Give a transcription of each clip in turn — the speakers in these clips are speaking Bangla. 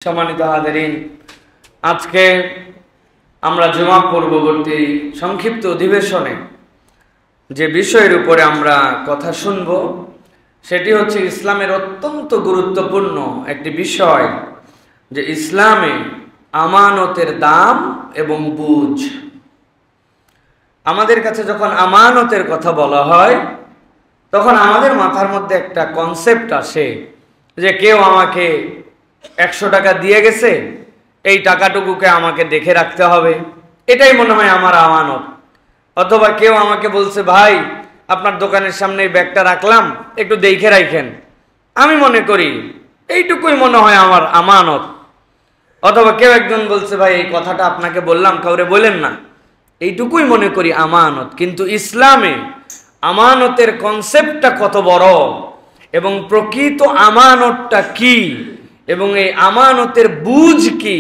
সম্মানিত হাজিরিন, আজকে আমরা জুমা পূর্ববর্তী সংক্ষিপ্ত অধিবেশনে যে বিষয়ের উপরে আমরা কথা শুনব সেটি হচ্ছে ইসলামের অত্যন্ত গুরুত্বপূর্ণ একটি বিষয়, যে ইসলামে আমানতের দাম এবং বুঝ। আমাদের কাছে যখন আমানতের কথা বলা হয় তখন আমাদের মাথার মধ্যে একটা কনসেপ্ট আসে যে কেউ আমাকে 100 টাকা দিয়ে গেছে, এই টাকাটুকুকে আমাকে দেখে রাখতে হবে, এটাই মনে হয় আমার আমানত। অথবা কেউ আমাকে বলছে, ভাই আপনার দোকানের সামনে এই ব্যাগটা রাখলাম, একটু দেখে রাখেন, আমি মনে করি এইটুকুই মনে হয় আমার আমানত। অথবা কেউ একজন বলছে, ভাই এই কথাটা আপনাকে বললাম, কাউরে বলেন না, এইটুকুই মনে করি আমানত। কিন্তু ইসলামে আমানতের কনসেপ্টটা কত বড় এবং প্রকৃত আমানতটা কি এবং এই আমানতের বুঝ কি,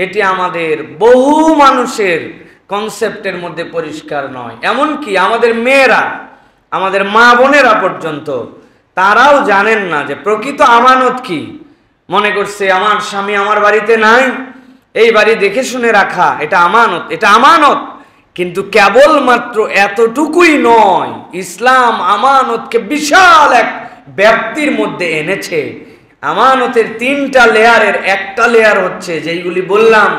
এটি আমাদের বহু মানুষের কনসেপ্টের মধ্যে পরিষ্কার নয়। এমনকি আমাদের মেয়েরা, আমাদের মা বোনেরা পর্যন্ত তারাও জানেন না যে প্রকৃত আমানত কি। মনে করছে আমার স্বামী আমার বাড়িতে নাই, এই বাড়ি দেখে শুনে রাখা এটা আমানত, এটা আমানত। কিন্তু কেবলমাত্র এতটুকুই নয়, ইসলাম আমানতকে বিশাল এক ব্যাপ্তির মধ্যে এনেছে। আমানতের 3টা লেয়ারের একটা লেয়ার হচ্ছে যেইগুলি বললাম,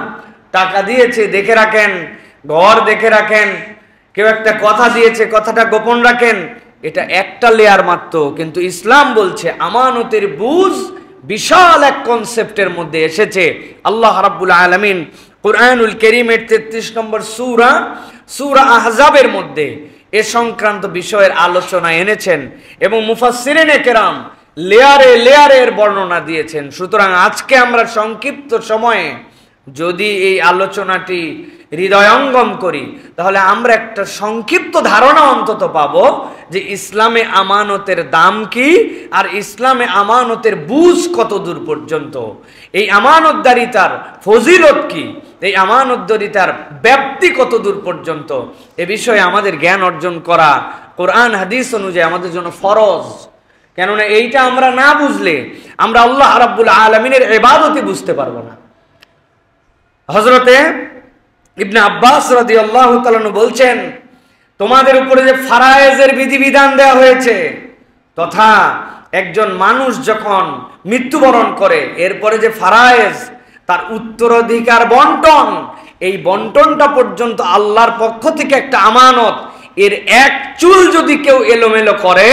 টাকা দিয়েছে দেখে রাখেন, ঘর দেখে রাখেন, কেউ একটা কথা দিয়েছে কথাটা গোপন রাখেন, এটা একটা লেয়ার মাত্র। কিন্তু ইসলাম বলছে আমানতের বুঝ বিশাল এক কনসেপ্টের মধ্যে এসেছে। আল্লাহ রাব্বুল আলামিন কুরআনুল কারীমের 33 নম্বর সূরা আহজাবের মধ্যে এ সংক্রান্ত বিষয়ের আলোচনা এনেছেন এবং মুফাসসিরিনে কেরাম লেয়ারে লেয়ারের বর্ণনা দিয়েছেন। সুতরাং আজকে আমরা সংক্ষিপ্ত সময়ে যদি এই আলোচনাটি হৃদয়ঙ্গম করি তাহলে আমরা একটা সংক্ষিপ্ত ধারণা অন্তত পাবো যে ইসলামে আমানতের দাম কি আর ইসলামে আমানতের বুঝ কত দূর পর্যন্ত, এই আমানতদারিতার ফজিলত কি, এই আমানতদারিতার ব্যাপ্তি কত দূর পর্যন্ত, এ বিষয়ে আমাদের জ্ঞান অর্জন করা কোরআন হাদিস অনুযায়ী আমাদের জন্য ফরজ। কেননা এইটা আমরা না বুঝলে আমরা আল্লাহ রাব্বুল আলামিনের ইবাদতই বুঝতে পারবো না। হযরতে ইবনে আব্বাস রাদিয়াল্লাহু তাআলা বলছেন, তোমাদের উপরে যে ফারায়েজের বিধিবিধান দেওয়া হয়েছে, তথা একজন মানুষ যখন মৃত্যুবরণ করে এরপরে যে ফারায়েজ, তার উত্তরাধিকার বন্টন, এই বন্টনটা পর্যন্ত আল্লাহর পক্ষ থেকে একটা আমানত। এর এক চুল যদি কেউ এলোমেলো করে,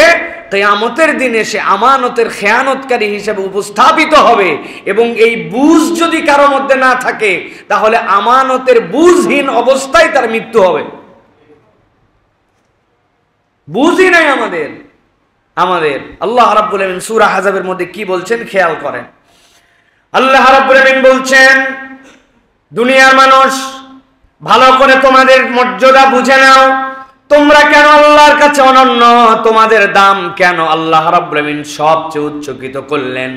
কিয়ামতের দিনে সে আমানতের খেয়ানতকারী হিসেবে উপস্থাপিত হবে। এবং এই বুঝ যদি কারো মধ্যে না থাকে তাহলে আমানতের বুঝহীন অবস্থায় তার মৃত্যু হবে। বুঝই নাই আমাদের আল্লাহ রাব্বুল আলামিন সূরা আহজাবের মধ্যে কি বলছেন খেয়াল করেন। আল্লাহ রাব্বুল আলামিন বলছেন, দুনিয়ার মানুষ ভালো করে তোমাদের মর্যাদা বুঝে নাও। তোমরা কেন আল্লাহর কাছে অনন্য, তোমাদের দাম কেন আল্লাহ রাব্বুল আলামিন সবচেয়ে উচ্চকিত করলেন।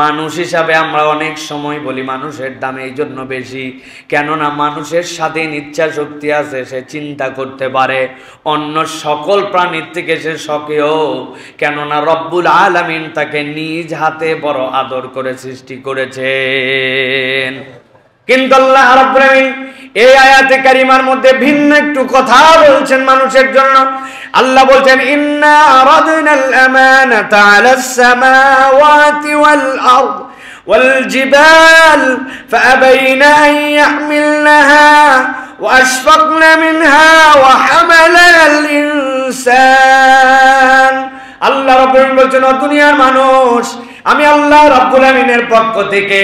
মানুষ হিসাবে আমরা অনেক সময় বলি মানুষের দাম এই জন্য বেশি, কেননা মানুষের স্বাধীন ইচ্ছা শক্তি আছে, সে চিন্তা করতে পারে, অন্য সকল প্রাণীর থেকে সে স্বকীয়। কেননা রব্বুল আলামিন তাকে নিজ হাতে বড় আদর করে সৃষ্টি করেছেন। কিন্তু আল্লাহ রাব্বুল আলামিন এই আয়াতে কারিমার মধ্যে ভিন্ন একটু কথা বলছেন মানুষের জন্য। আল্লাহ বলছেন, ইন্না আরাদনাল আমানাতা আলাস সামাওয়াতি ওয়াল আরদ ওয়াল জিবাল ফাআবাইনা আন ইয়াহমিলনাহা ওয়া আশফাকনা মিনহা ওয়া হামালাল ইনসান। আল্লাহ রাব্বুল আলামিন বলছেন, ও দুনিয়ার মানুষ, আমি আল্লাহ রাব্বুল আলামিনের পক্ষ থেকে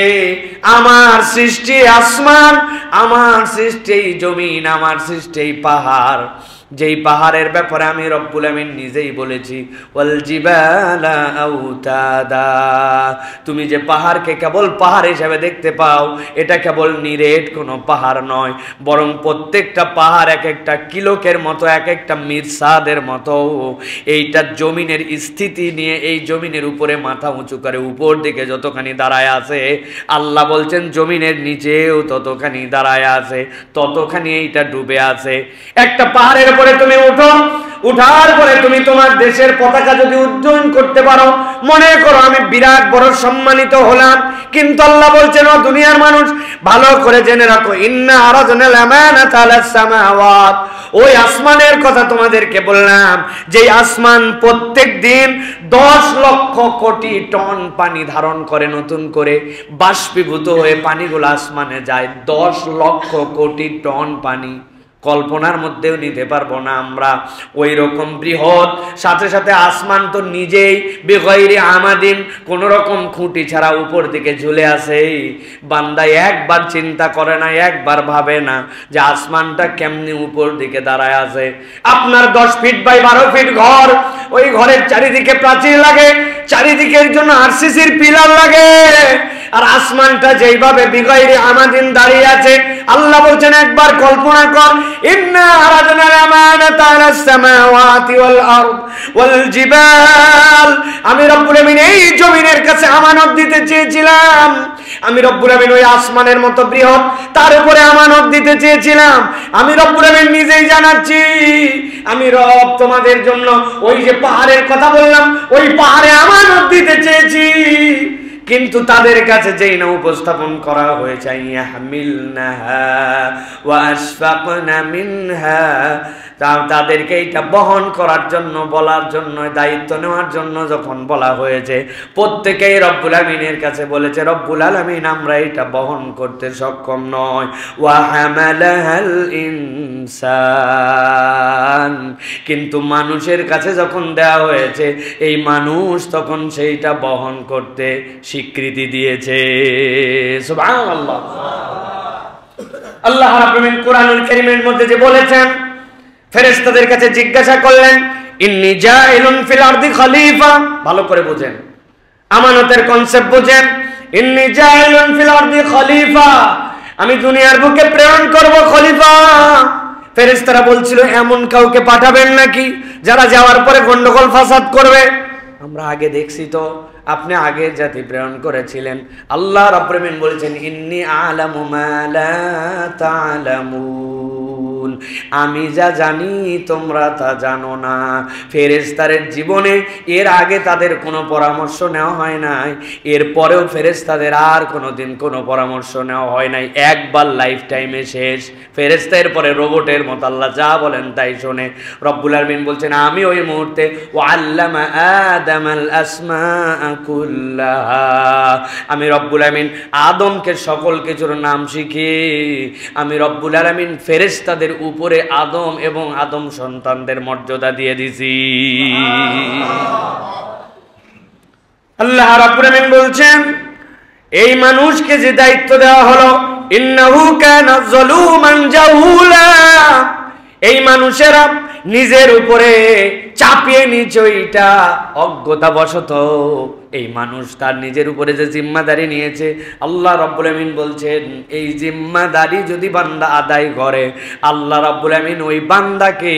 আমার সৃষ্টি আসমান, আমার সৃষ্টি জমিন, আমার সৃষ্টি পাহাড়, যেই পাহাড়ের ব্যাপারে আমি রব্বুল আমিন নিজেই বলেছি, ওয়াল জিবালা আউতাদা, তুমি যে পাহাড়কে কেবল পাহাড় হিসেবে দেখতে পাও, এটা কেবল নিরেট কোনো পাহাড় নয়, বরং প্রত্যেকটা পাহাড় এক একটা কিলোকের মতো, এক একটা মিরসাদের মতো। এইটা জমিনের স্থিতি নিয়ে এই জমিনের উপরে মাথা উঁচু করে উপর দিকে যতখানি দাঁড়ায় আছে, আল্লাহ বলছেন জমিনের নিচেও ততখানি দাঁড়ায় আছে, ততখানি এইটা ডুবে আছে। একটা পাহাড়ের তারপরে তুমি উঠো, উঠার পরে তুমি তোমার দেশের পতাকা যদি উড্ডয়ন করতে পারো, মনে করো আমি বিরাট বড় সম্মানিত হলাম। কিন্তু আল্লাহ বলছেন, ও দুনিয়ার মানুষ ভালো করে জেনে রাখো, ইন্না আরাদনাল আমানাতা আলাস সামাওয়াত, ওই আসমানের কথা তোমাদেরকে বললাম, যে আসমান প্রত্যেক দিন 10 লক্ষ কোটি টন পানি ধারণ করে, নতুন করে বাষ্পীভূত হয়ে পানিগুলো আসমানে যায়। 10 লক্ষ কোটি টন পানি কল্পনার মধ্যেও নিতে পারবো না আমরা, ওই রকম বৃহৎ। সাথে সাথে আসমান তো নিজেই বেগাইরি আমাদিন, কোন রকম খুঁটি ছাড়া উপর দিকে ঝুলে আছে। বান্দা একবার চিন্তা করে না, একবার ভাবে না যে আসমানটা কেমনি উপর দিকে দাঁড়ায় আছে। আপনার 10 ফিট বাই 12 ফিট ঘর, ওই ঘরের চারিদিকে প্রাচীর লাগে, চারিদিকের জন্য আরসিসির পিলার লাগে, আর আসমানটা যেইভাবে বিগাইরি আমাদিন দাঁড়িয়ে আছে, আল্লাহ বলছেন একবার কল্পনা কর, ইন্না আরাদনাল আমানাতা আলাস সামাওয়াতি ওয়াল আরদ ওয়াল জিবাল, আমি রব্বুল আমিন এই জমিনের কাছে আমানত দিতে চেয়েছিলাম, আমি রব্বুল আমিন ওই আসমানের মতো বৃহৎ তার উপরে আমানত দিতে চেয়েছিলাম। আমি রব্বুল আমিন নিজেই জানাচ্ছি, আমি রব তোমাদের জন্য ওই যে পাহাড়ের কথা বললাম, ওই পাহাড়ে আমানত দিতে চেয়েছি, কিন্তু তাদের কাছে যেই না উপস্থাপন করা হয়েছে, ইয়াহমিলনাহা ওয়া আশফাকনা মিনহা, তাদেরকে এটা বহন করার জন্য, বলার জন্য, দায়িত্ব নেওয়ার জন্য যখন বলা হয়েছে, প্রত্যেকেই রব্বুল আমিনের কাছে বলেছে, রব্বুল আলামিন আমরা এটা বহন করতে সক্ষম নয়। ওয়া হামালাহাল ইনসান, কিন্তু মানুষের কাছে যখন দেওয়া হয়েছে, এই মানুষ তখন সেইটা বহন করতে স্বীকৃতি দিয়েছে। সুবহানাল্লাহ। আল্লাহ রাব্বুল আমিন কোরআনুল কারীমের মধ্যে যে বলেছেন, ফেরেশতাদের কাছে জিজ্ঞাসা করলেন, ইন্নী জাইলুন ফিল আরদি খলিফা, ভালো করে বুঝেন, আমানতের কনসেপ্ট বুঝেন। ইন্নী জাইলুন ফিল আরদি খলিফা, আমি দুনিয়ার বুকে প্রেরণ করব খলিফা। ফেরেশতারা বলছিল, এমন কাউকে পাঠাবেন নাকি যারা যাওয়ার পরে গন্ডগোল ফাসাদ করবে? আমরা আগে দেখছি তো, আপনি আগের জাতি প্রেরণ করেছিলেন। আল্লাহ রাব্বুল আমিন বলেছেন, ইন্নী আ'লামু মা লা তা'লামুন, আমি যা জানি তোমরা তা জানো না। ফেরেশতাদের জীবনে এর আগে তাদের কোনো পরামর্শ নেওয়া হয় নাই, এর পরেও ফেরেশতাদের আর কোনোদিন কোনো পরামর্শ নেওয়া হয় নাই। একবার লাইফ টাইমে শেষ। ফেরেশতার পরে রোবটের মতো আল্লাহ যা বলেন তাই শোনে। রব্বুল আলামিন বলছেন, আমি ওই মুহূর্তে ওয়াল্লামা আদামাল আসমাআ কুল্লাহা, আমি রব্বুল আলামিন আদমকে সকল কিছুর নাম শিখিয়ে, আমি রব্বুল আলামিন ফেরেশতাদের উপরে আদম এবং আদম সন্তানদের মর্যাদা দিয়ে দিছি। আল্লাহ রাব্বুল আলামিন বলছেন, এই মানুষকে যে দায়িত্ব দেওয়া হলো, ইন্নাহু কানা যালুমান জাহুলা, এই মানুষেরা নিজের উপরে চাপিয়ে নিচ্ছে ওইটা অজ্ঞতাবশত। এই মানুষ তার নিজের উপরে যে জিম্মাদারি নিয়েছে, আল্লাহ রাব্বুল আমিন বলছেন, এই জিম্মাদারি যদি বান্দা আদায় করে, আল্লাহ রাব্বুল আমিন ওই বান্দাকে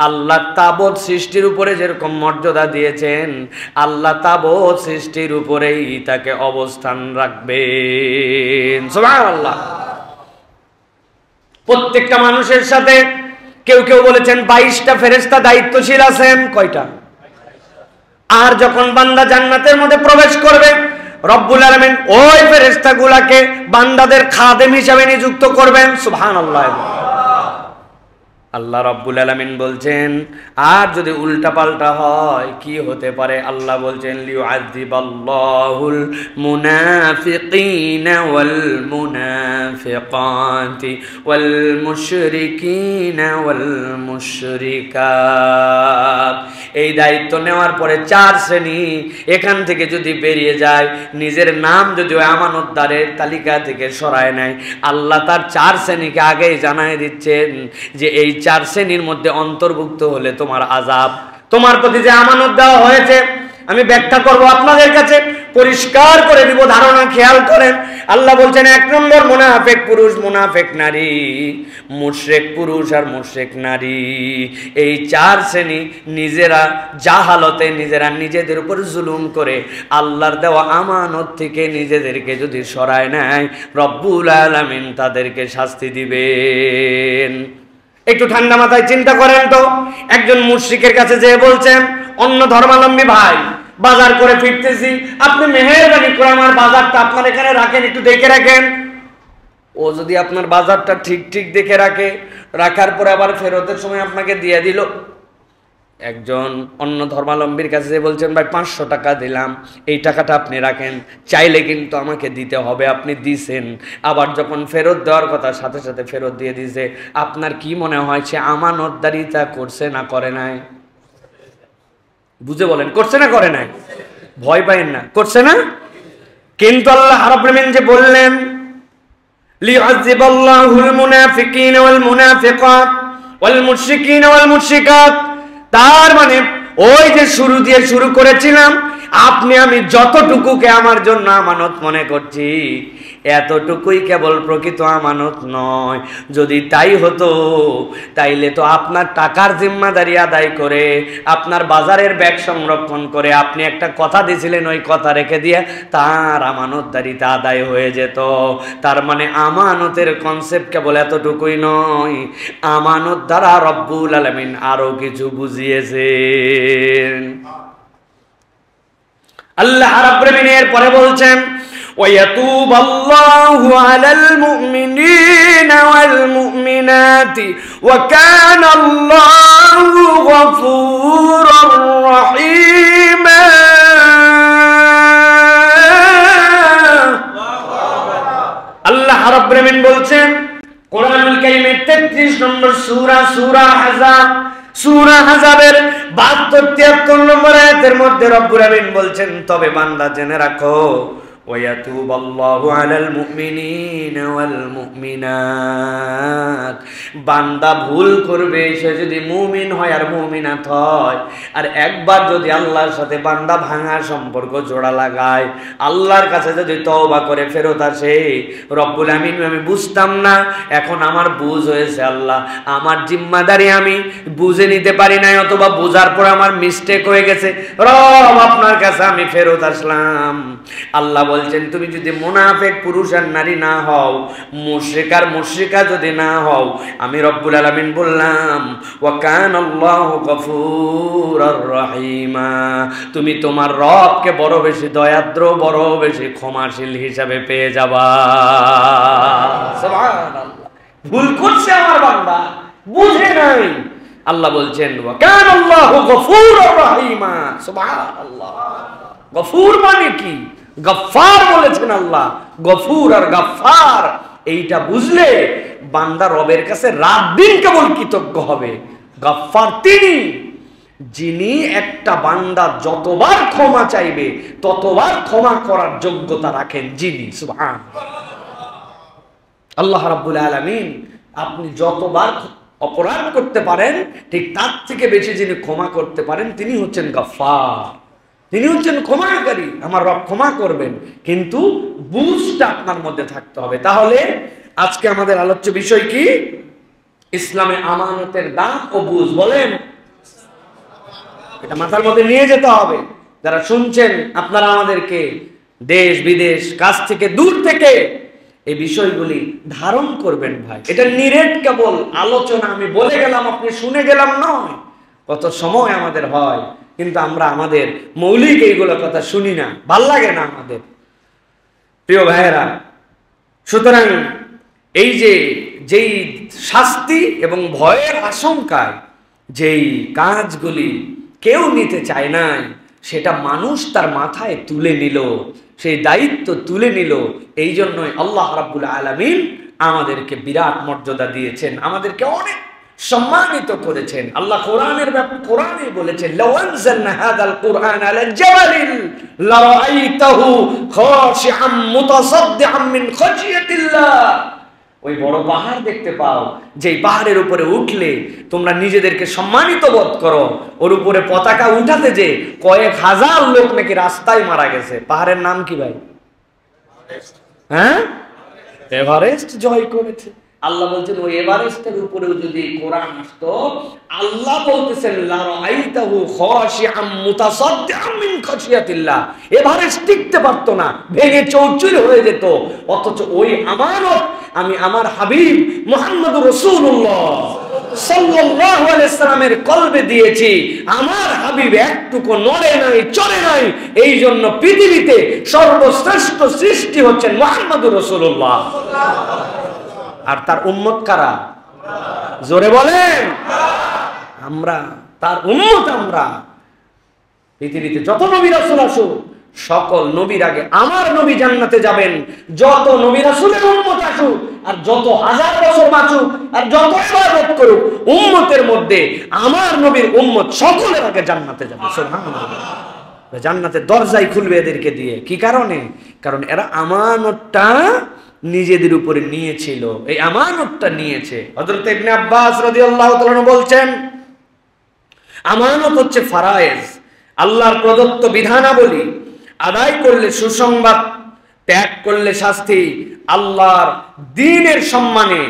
আল্লাহ তাবৎ সৃষ্টির উপরে যেরকম মর্যাদা দিয়েছেন, আল্লাহ তাবৎ সৃষ্টির উপরেই তাকে অবস্থান রাখবেন। সুবহানাল্লাহ। প্রত্যেকটা মানুষের সাথে কেউ কেউ বলেছেন 22টা ফেরেশতা দায়িত্বশীল আছেন। কয়টা? আর যখন বান্দা জান্নাতের মধ্যে প্রবেশ করবে, রব্বুল আলামিন ওই ফেরেশতাগুলোকে বান্দাদের খাদেম হিসাবে নিযুক্ত করবেন। সুবহানাল্লাহ। আল্লাহ রাব্বুল আলামিন বলছেন, আর যদি উল্টা পাল্টা হয় কি হতে পারে? আল্লাহ বলছেন, লিউআযিবাল্লাহুল মুনাফিকিনা ওয়াল মুনাফিকাতি ওয়াল মুশরিকিনা ওয়াল মুশরিকাত। এই দায়িত্ব নেওয়ার পরে 4 শ্রেণী এখান থেকে যদি বেরিয়ে যায়, নিজের নাম যদি ওই আমানতদারের তালিকা থেকে সরায় নেয়, আল্লাহ তার 4 শ্রেণীকে আগেই জানায় দিচ্ছেন যে এই 4 শ্রেণীর মধ্যে অন্তর্ভুক্ত হলে তোমার আযাব। তোমার প্রতি যে আমানত দেওয়া হয়েছে আমি ব্যাখ্যা করব আপনাদের কাছে, পরিষ্কার করে দিব, ধারণা খেয়াল করেন। আল্লাহ বলছেন, 1 নম্বর মুনাফিক পুরুষ, মুনাফিক নারী, মুশরিক পুরুষ আর মুশরিক নারী। এই 4 শ্রেণী নিজেরা জাহালতে, নিজেরা নিজেদের উপর জুলুম করে আল্লাহর দেওয়া আমানত থেকে নিজেদেরকে যদি সরায় নেয়, রব্বুল আলামিন তাদেরকে শাস্তি দিবেন। একটু ঠান্ডা মাথায় চিন্তা করেন তো, একজন মুশরিকের কাছে যেয়ে বলছেন, অন্য ধর্মাবলম্বী ভাই বাজার করে ফিরতেছি, আপনি মেহেরবানি করে আমার বাজারটা আপনার এখানে রাখেন, একটু দেখে রাখেন। ও যদি আপনার বাজারটা ঠিক ঠিক দেখে রাখে, রাখার পরে আবার ফেরতের সময় আপনাকে দিয়ে দিল। একজন অন্য ধর্মাবলম্বীর কাছে যে বলছেন, ভাই 500 টাকা দিলাম, এই টাকাটা আপনি রাখেন, চাইলে কিন্তু আমাকে দিতে হবে, আপনি দিছেন, আবার যখন ফেরত দেওয়ার কথা সাথে সাথে ফেরত দিয়ে দিছে, আপনার কি মনে হয় সে আমানতদারিতা করছে না করে নাই? বুঝে বলেন, করছে না করে নাই? ভয় পাইন না, করছে না? কিন্তু আল্লাহ রাব্বুল আলামিন যে বললেন, লিউআযিবাল্লাহুল মুনাফিকিনা ওয়াল মুনাফিকাত ওয়াল মুশরিকিনা ওয়াল মুশরিকাত, তার মানে ওই যে শুরু দিয়ে শুরু করেছিলাম, আপনি আমি যতটুকুকে আমার জন্য আমানত মনে করছি, এতটুকুই কেবল প্রকৃত আমানত নয়। যদি তাই হতো তাইলে তো আপনার টাকার জিম্মাদারি আদায় করে, আপনার বাজারের ব্যাগ সংরক্ষণ করে আপনি একটা কথা দিয়েছিলেন, ওই কথা রেখে দিয়ে তার আমানতদারিতা আদায় হয়ে যেত। তার মানে আমানতের কনসেপ্ট কেবল এতটুকুই নয়, আমানত দ্বারা রব্বুল আলামিন আরো কিছু বুঝিয়েছেন। আল্লাহ রাব্বুল আলামিন এর পরে বলছেন, وَيَتُوبَ اللَّهُ عَلَى الْمُؤْمِنِينَ وَالْمُؤْمِنَاتِ وَكَانَ اللَّهُ غَفُورًا رَّحِيمًا। আল্লাহ রাব্বুল আলামিন বলছেন কোরআনুল কারীমের 33 নম্বর সূরা, সূরা আহজাব, সূরা আহজাবের 72-73 নম্বর আয়াতের মধ্যে রব্বুল আলামিন বলছেন, তবে বান্দা জেনে রাখো, ওয়ায়াতুবাল্লাহু আলাল মুমিনিনা ওয়াল মুমিনাত, বান্দা ভুল করবে, সে যদি মুমিন হয় আর মুমিনাত হয়, আর একবার যদি আল্লাহর সাথে বান্দা ভাঙা সম্পর্ক জোড়া লাগায়, আল্লাহর কাছে যদি তওবা করে ফেরত আসে, রব্বুল আমিন, আমি বুঝতাম না, এখন আমার বুঝ হয়েছে, আল্লাহ আমার জিম্মাদারি আমি বুঝে নিতে পারি নাই, অথবা বুঝার পর আমার মিস্টেক হয়ে গেছে, রব আপনার কাছে আমি ফেরত আসলাম। আল্লাহ বলছেন, তুমি যদি মুনাফিক পুরুষ আর নারী না হও, মুশরিক আর মুশরিকা যদি না হও, আমি রব্বুল আলামিন বললাম, ওয়া কানাল্লাহু গফুরার রহিমা, তুমি তোমার রবকে বড় বেশি দয়াদ্র, বড় বেশি ক্ষমাশীল হিসাবে পেয়ে যাবা। সুবহানাল্লাহ। ভুল করছে আমার বান্দা, বুঝে নাই, আল্লাহ বলছেন, ওয়া কানাল্লাহু গফুরার রহিমা। সুবহানাল্লাহ। গফুর মানে কি? গফফার বলেছেন আল্লাহ। গফুর আর গফফার এইটা বুঝলে বান্দা রবের কাছে রাত দিন কেবল কৃতজ্ঞ হবে। গফফার তিনি, যিনি একটা বান্দা যতবার ক্ষমা চাইবে ততবার ক্ষমা করার যোগ্যতা রাখেন যিনি। সুবহানাল্লাহ। আল্লাহ রাব্বুল আলামিন আপনি যতবার অপরাধ করতে পারেন ঠিক তার থেকে বেশি যিনি ক্ষমা করতে পারেন তিনি হচ্ছেন গফফার, তিনি হচ্ছেন ক্ষমাকারী। আমার রব ক্ষমা করবেন, কিন্তু বুঝটা আপনার মধ্যে থাকতে হবে। তাহলে আজকে আমাদের আলোচ্য বিষয় কি? ইসলামে আমানতের দাম ও বুঝ। বলেন, এটা মাথার মধ্যে নিয়ে যেতে হবে। যারা শুনছেন আপনারা আমাদেরকে দেশ বিদেশ কাছ থেকে দূর থেকে এই বিষয়গুলি ধারণ করবেন ভাই। এটা নিরেট কেবল আলোচনা, আমি বলে গেলাম আপনি শুনে গেলাম নয়। কত সময় আমাদের হয় কিন্তু আমরা আমাদের মৌলিক এইগুলো কথা শুনি না, ভাল লাগে না আমাদের। প্রিয় ভাইয়েরা, সুতরাং এই যেই শাস্তি এবং ভয়ের আশঙ্কায় যেই কাজগুলি কেউ নিতে চায় না, সেটা মানুষ তার মাথায় তুলে নিল, সেই দায়িত্ব তুলে নিল। এই জন্যই আল্লাহ রাব্বুল আলামিন আমাদেরকে বিরাট মর্যাদা দিয়েছেন, আমাদেরকে অনেক সম্মানিত করেছেন। আল্লাহ কোরআনের কোরআনে বলেছেন, লাউ আনজালনা হাযাল কুরআন আলা জাবালিন লারাআইতাহু খাশিআম মুতাসাদ্দিআম মিন খাশিয়াতিল্লাহ। ওই বড় পাহাড় দেখতে পাও, যেই পাহাড়ের উপরে উঠলে তোমরা নিজেদেরকে সম্মানিত বোধ করো, ওর উপরে পতাকা উঠাতে যে কয়েক হাজার লোক নাকি রাস্তায় মারা গেছে। পাহাড়ের নাম কি ভাই? হ্যাঁ, এভারেস্ট জয় করেছে। আল্লাহ বলছেন ওই এভারেস্টের উপরেও যদি কোরআন আসতো, আল্লাহ বলতেছেন লারাআইতাহু খাশিআম মুতাসাদ্দিআম মিন খাশিয়াতিল্লাহ, এভারেস্ট টিকতে পারতো না, ভেঙে চৌচুর হয়ে যেত। অথচ ওই আমানত আমি আমার হাবিব মুহাম্মদুর রাসূলুল্লাহ সাল্লাল্লাহু আলাইহি সাল্লামের কলবে দিয়েছি, আমার হাবিব একটুকু নড়ে নাই, চলে নাই। এই জন্য পৃথিবীতে সর্বশ্রেষ্ঠ সৃষ্টি হচ্ছেন মুহাম্মদুর রাসূলুল্লাহ। আর তার উম্মত কারা? জোরে বলেন। আমরা তার উম্মত। আমরা পৃথিবীতে যত নবী রাসূল আসুক, সকল নবীর আগে আমার নবী জান্নাতে যাবেন। যত নবী রাসূলের উম্মত আসুক আর যত হাজার বছর বাঁচুক আর যত ইবাদত করুক, উম্মতের মধ্যে আমার নবীর উম্মত সকলের আগে জান্নাতে যাবে। সুবহানাল্লাহ। জান্নাতের দরজাই খুলবে এদেরকে দিয়ে। কি কারণে? কারণ এরা আমানতটা নিজেদের উপরে নিয়েছিল, এই আমানতটা নিয়েছে। হযরত ইবনে আব্বাস রাদিয়াল্লাহু তাআলা বলছেন, আমানত হচ্ছে ফারায়েজ, আল্লাহর প্রদত্ত বিধানাবলী। আদায় করলে সুসংবাদ, ত্যাগ করলে শাস্তি। আল্লাহর দ্বীনের সম্মানে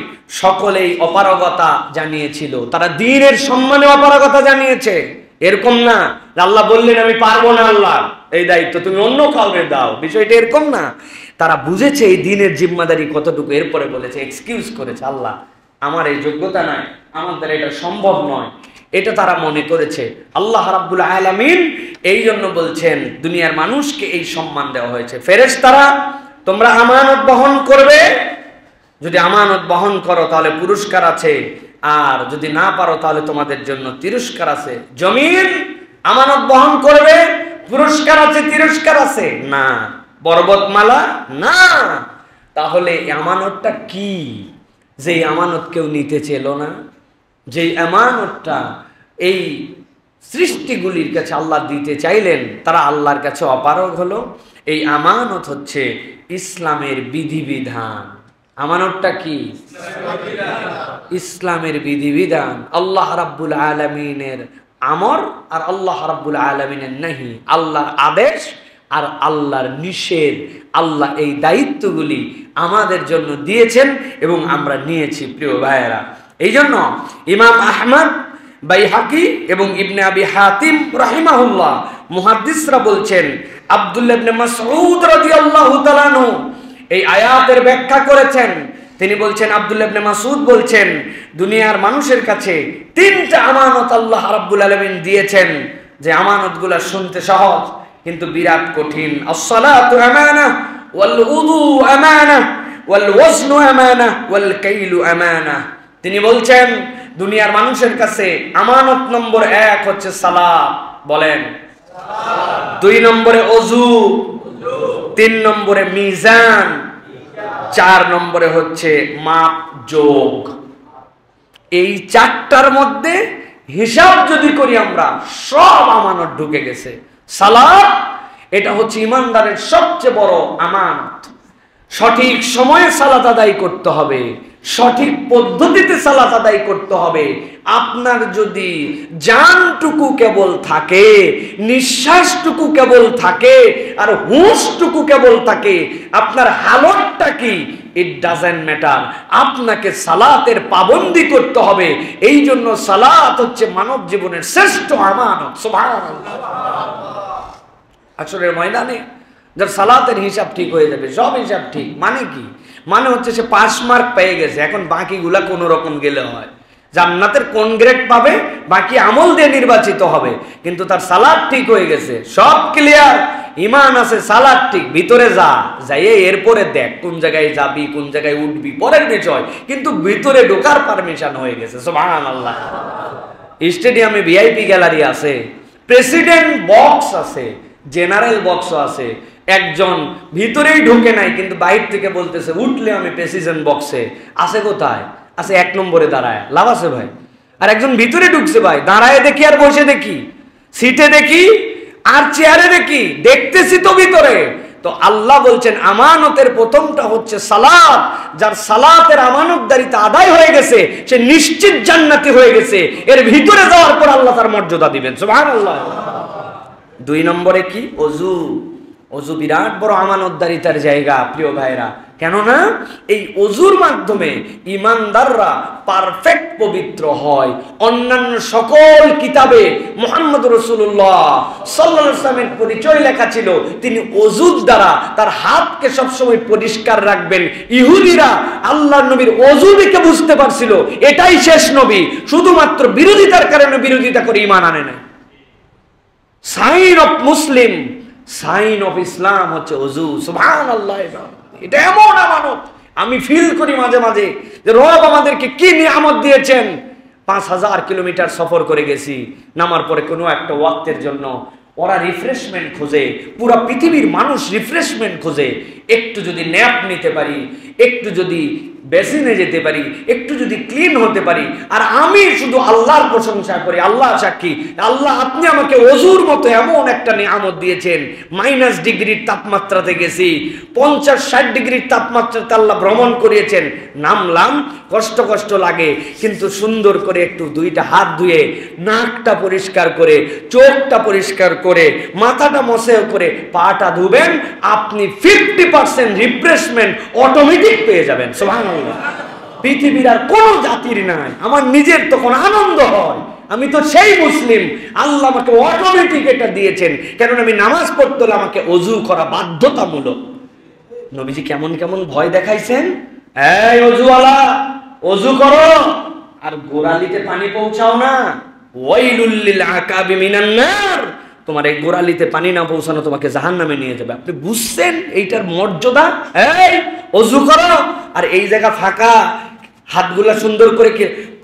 সকলেই অপারগতা জানিয়েছিল। তারা দ্বীনের সম্মানে অপারগতা জানিয়েছে। এরকম না আল্লাহ বললেন আমি পারবো না, আল্লাহ এই দায়িত্ব তুমি অন্য কাউকে দাও, বিষয়টা এরকম না। তারা বুঝেছে এই দ্বীনের জিম্মাদারি কতটুকু। এরপরে বলেছে, এক্সকিউজ করেছে, আল্লাহ আমার এই যোগ্যতা নাই, আমার দ্বারা এটা সম্ভব নয়। এটা তারা মনে করেছে। আল্লাহ রাব্বুল আলামিন এই জন্য বলছেন দুনিয়ার মানুষকে এই সম্মান দেওয়া হয়েছে। ফেরেশতারা তোমরা আমানত বহন করবে, যদি আমানত বহন করো তাহলে পুরস্কার আছে, আর যদি না পারো তাহলে তোমাদের জন্য তিরস্কার আছে। জমিন আমানত বহন করবে, পুরস্কার আছে, তিরস্কার আছে না। পর্বতমালা না। তাহলে আমানতটা কি? যে আমানত কেউ নিতে চেল না, যে আমানতটা এই সৃষ্টিগুলির কাছে আল্লাহ দিতে চাইলেন, তারা আল্লাহর কাছে অপারগ হলো। এই আমানত হচ্ছে ইসলামের বিধিবিধান। আমানতটা কি? ইসলামের বিধিবিধান। আল্লাহ রাব্বুল আলামিনের আমর আর আল্লাহ রাব্বুল আলামিনের নাহি, আল্লাহর আদেশ আর আল্লাহর নিষেধ। আল্লাহ এই দায়িত্বগুলি আমাদের জন্য দিয়েছেন এবং আমরা নিয়েছি। প্রিয় ভাইয়েরা, এই জন্য ইমাম আহমদ, বাইহাকি এবং ইবনে আবি হাতিম রাহিমাহুল্লাহ মুহাদ্দিসরা বলছেন, আব্দুল্লাহ ইবনে মাসউদ রাদিয়াল্লাহু তাআলা আনহু এই আয়াতের ব্যাখ্যা করেছেন। তিনি বলছেন, আব্দুল্লাহ ইবনে মাসউদ বলছেন, দুনিয়ার মানুষের কাছে তিনটা আমানত আল্লাহ রাব্বুল আলামিন দিয়েছেন, যে আমানতগুলো শুনতে সহজ কিন্তু বিরাট কঠিন। আস-সালাতু আমানাহ ওয়াল উযু আমানাহ ওয়াল ওয়াজনু আমানাহ ওয়াল কাইলু আমানাহ। তিনি বলছেন দুনিয়ার মানুষের কাছে আমানত নম্বর 1 হচ্ছে সালাত, বলেন 2 নম্বরে ওযু, 3 নম্বরে মিজান, 4 নম্বরে হচ্ছে মাপ যোগ। এই 4টার মধ্যে হিসাব যদি করি আমরা, সব আমানত ঢুকে গেছে। সালাত এটা হচ্ছে ইমানদারের সবচেয়ে বড় আমানত। সঠিক সময়ে সালাত আদায় করতে হবে, সঠিক পদ্ধতিতে সালাত আদায় করতে হবে। আপনার যদি জানটুকু কেবল থাকে, নিঃশ্বাসটুকু কেবল থাকে আর হুঁশটুকু কেবল থাকে, আপনার হালতটা কি ইট ডাজন্ট ম্যাটার। আপনাকে সালাতের পাবন্দি করতে হবে। এই জন্য সালাত হচ্ছে মানব জীবনের শ্রেষ্ঠ আমানত। সুবহানাল্লাহ। আসরের ময়দানে যার সালাতের হিসাব ঠিক হয়ে যাবে, সব হিসাব ঠিক। মানে কি? মানে হচ্ছে সে পাস মার্ক পেয়ে গেছে, এখন বাকিগুলা কোনো রকম গেলে হয়। জান্নাতের কোন গ্রেড পাবে, বাকি আমল দিয়ে নির্বাচিত হবে, কিন্তু তার সালাত ঠিক হয়ে গেছে, সব ক্লিয়ার, ইমান আছে, সালাত ঠিক। ভিতরে যাইয়ে এরপরে দেখ কোন জায়গায় যাবি, কোন জায়গায় উঠবি, পরের বিষয়, কিন্তু ভিতরে ঢোকার পারমিশন হয়ে গেছে। সুবহানাল্লাহ। স্টেডিয়ামে ভিআইপি গ্যালারি আছে, প্রেসিডেন্ট বক্স আছে, জেনারেল বক্সও আছে। একজন ভিতরেই ঢুকে নাই কিন্তু বাইরে থেকে বলতেছে উঠলে আমি প্রেসিডেন্ট বক্সে। আছে কোথায়? আছে 1 নম্বরে দাঁড়ায়। লাভ আছে ভাই? আর একজন ভিতরে ঢুকছে ভাই, দাঁড়ায় দেখি আর বসে দেখি, সিটে দেখি আর চেয়ারে দেখি, দেখতেছি তো ভিতরে। তো আল্লাহ বলছেন আমানতের প্রথমটা হচ্ছে সালাত। যার সালাতের আমানতদারিতা আদায় হয়ে গেছে সে নিশ্চিত জান্নাতি হয়ে গেছে। এর ভিতরে যাওয়ার পর আল্লাহ তার মর্যাদা দিবেন। সুবহানাল্লাহ। 2 নম্বরে কি? ওযু। অজু বিরাট বড় আমানতদারিতার জায়গা প্রিয় ভাইরা। কেননা এই অজুর মাধ্যমে ঈমানদাররা পারফেক্ট পবিত্র হয়। অন্যান্য সকল কিতাবে মুহাম্মদ রাসূলুল্লাহ সাল্লাল্লাহু আলাইহি ওয়াসাল্লামের পরিচয় লেখা ছিল তিনি অজুর দ্বারা তার হাতকে সবসময় পরিষ্কার রাখবেন। ইহুদিরা আল্লাহর নবীর অজু দেখে বুঝতে পারছিল এটাই শেষ নবী, শুধুমাত্র বিরোধিতার কারণে বিরোধিতা করে ঈমান আনে না। Sign of Muslim, sign of Islam হচ্ছে অজু। সুবহানাল্লাহ, এটা এমন আমানত আমি ফিল করি মাঝে মাঝে যে রব আমাদেরকে কি নিয়ামত দিয়েছেন। 5000 কিলোমিটার সফর করে গেছি, নামার পরে কোনো একটা ওয়াক্তের জন্য ওরা রিফ্রেশমেন্ট খোঁজে, পুরো পৃথিবীর মানুষ রিফ্রেশমেন্ট খোঁজে। একটু যদি ন্যাপ নিতে পারি, একটু যদি বেসিনে যেতে পারি, একটু যদি ক্লিন হতে পারি, আর আমি শুধু আল্লাহর প্রশংসা করি। আল্লাহ সাক্ষী, আল্লাহ আপনি আমাকে অজুর মতো এমন একটা নিয়ামত দিয়েছেন। মাইনাস ডিগ্রির তাপমাত্রাতে গেছি, 50-60 ডিগ্রির তাপমাত্রাতে আল্লাহ ভ্রমণ করিয়েছেন। নামলাম, কষ্ট কষ্ট লাগে, কিন্তু সুন্দর করে একটু 2টা হাত ধুয়ে, নাকটা পরিষ্কার করে, চোখটা পরিষ্কার করে, মাথাটা মসে করে পাটা ধুবেন, আপনি 50% রিফ্রেশমেন্ট অটোমেটিক পেয়ে যাবেন। সুবহানাল্লাহ। পৃথিবীর আর কোন জাতির নাই। আমার নিজের তখন আনন্দ হয়, আমি তো সেই মুসলিম, আল্লাহ আমাকে অটোমেটিক এটা দিয়েছেন। কারণ আমি নামাজ পড়তে হলে আমাকে অজু করা বাধ্যতামূলক। নবীজি কেমন কেমন ভয় দেখাইছেন, এই অজুওয়ালা অজু করো, আর গোড়ালিতে পানি পৌঁছাও না। ওয়াইলুল লিল আকাবি মিনান নার, তোমার এই গোড়ালিতে পানি না পৌঁছানো তোমাকে জাহান্নামে নিয়ে যাবে। আপনি বুঝছেন এইটার মর্যাদা? এই অজু করো, আর এই জায়গা ফাঁকা, হাতগুলা সুন্দর করে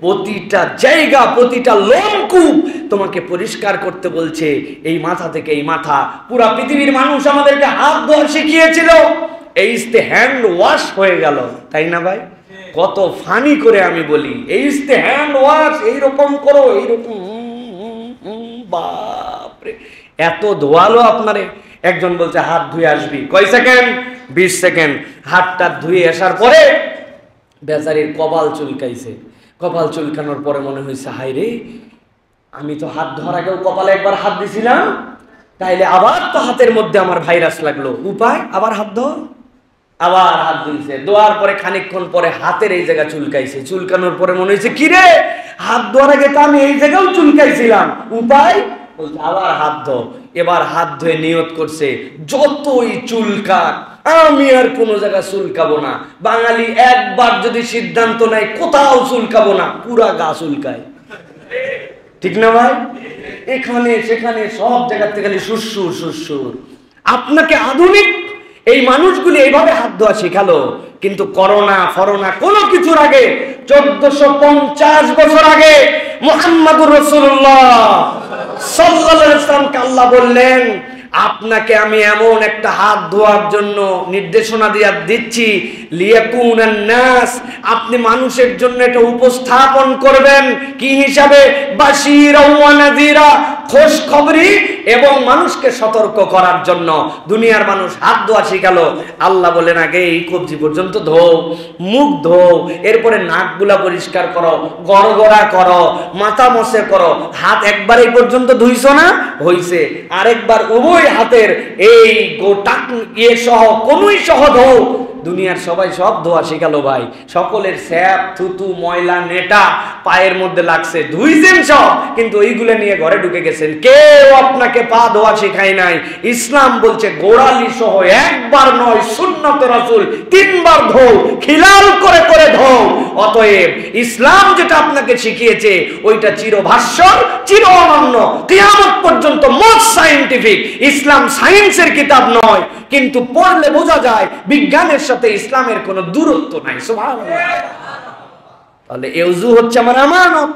প্রতিটা জায়গা, প্রতিটা লোমকূপ তোমাকে পরিষ্কার করতে বলছে। এই মাথা থেকে এই মাথা, পুরা পৃথিবীর মানুষ আমাদেরকে হাত ধোয়া শিখিয়েছিল, এই হ্যান্ড ওয়াশ হয়ে গেল, তাই না ভাই? কত ফানি করে আমি বলি, এই হ্যান্ড ওয়াশ, এইরকম করো, এইরকম। বাপরে, এত ধোয়ালো আপনারে। একজন বলছে হাত ধুয়ে আসবি, কয় সেকেন্ড? 20 সেকেন্ড। হাতটা ধুয়ে আসার পরে বেচারির কপাল চুলকাইছে। কপাল চুলকানোর পরে মনে হয়েছে, হাই রে, আমি তো হাত ধোয়ার আগেও কপালে একবার হাত দিছিলাম, তাইলে আবার তো হাতের মধ্যে আমার ভাইরাস লাগলো। উপায়, আবার হাত ধো। আবার হাত ধুইছে, ধোয়ার পরে খানিকক্ষণ পরে হাতের এই জায়গা চুলকাইছে। চুলকানোর পরে মনে হয়েছে, কি রে, হাত ধোয়ার আগে তো আমি এই জায়গাও চুলকাইছিলাম। উপায়, আবার হাত ধো। এবার হাত ধুয়ে নিয়ত করছে, যতই চুলকাক আমি আর কোনো জায়গা চুলকাবো না। বাঙালি একবার যদি সিদ্ধান্ত নেয় কোথাও চুলকাবো না, পুরা গা চুলকায়, ঠিক না ভাই? এখানে সেখানে সব জায়গা থেকে খালি সুরসুর সুরসুর। আপনাকে আধুনিক এই মানুষগুলি এইভাবে হাত ধোয়া শেখালো, কিন্তু করোনা ফরোনা কোনো কিছুর আগে 1450 বছর আগে মুহাম্মদুর রাসূলুল্লাহ সাল্লাল্লাহু আলাইহি ওয়াসাল্লামকে আল্লাহ বললেন, আপনাকে আমি এমন একটা হাত ধোয়ার জন্য নির্দেশনা দিচ্ছি, লিয়াকুনান নাস, আপনি মানুষের জন্য এটা উপস্থাপন করবেন কি হিসাবে? বাশীরা ওয়া নাযীরা, খুশখবরি এবং মানুষকে সতর্ক করার জন্য। দুনিয়ার মানুষ হাত ধোয়া শিখালো। আল্লাহ বলেন, আগে এই কবজি পর্যন্ত ধো, মুখ ধো, এরপরে নাকগুলা পরিষ্কার করো, গড়গড়া করো, মাথা মসে করো। হাত একবার এই পর্যন্ত ধুইছো না? হইছে, আরেকবার উভয় হাতের এই গোটা ইয়ে সহ কোনুই সহ ধো। দুনিয়ার সবাই সব ধোয়া শিখালো ভাই। সকলের স্যাপ থুতু ময়লা নেটা পায়ের মধ্যে লাগছে, ধুইছেন সব, কিন্তু ওইগুলো নিয়ে ঘরে ঢুকে গেছেন। কেউ আপনাকে পা ধোয়া শেখায় নাই। ইসলাম বলছে গোড়ালি সহ একবার নয়, সুন্নতে রাসূল 3 বার ধো, খিলাল করে করে ধো। অতএব ইসলাম যেটা আপনাকে শিখিয়েছে ওইটা চিরভাস্বর, চির অনন্য, কিয়ামত পর্যন্ত মোস্ট সায়েন্টিফিক। ইসলাম সায়েন্সের কিতাব নয়, কিন্তু পড়লে বোঝা যায় বিজ্ঞানের সাথে ইসলামের কোনো দূরত্ব নাই। সুবহানাল্লাহ। তাহলে এই ওযু হচ্ছে আমার আমানত।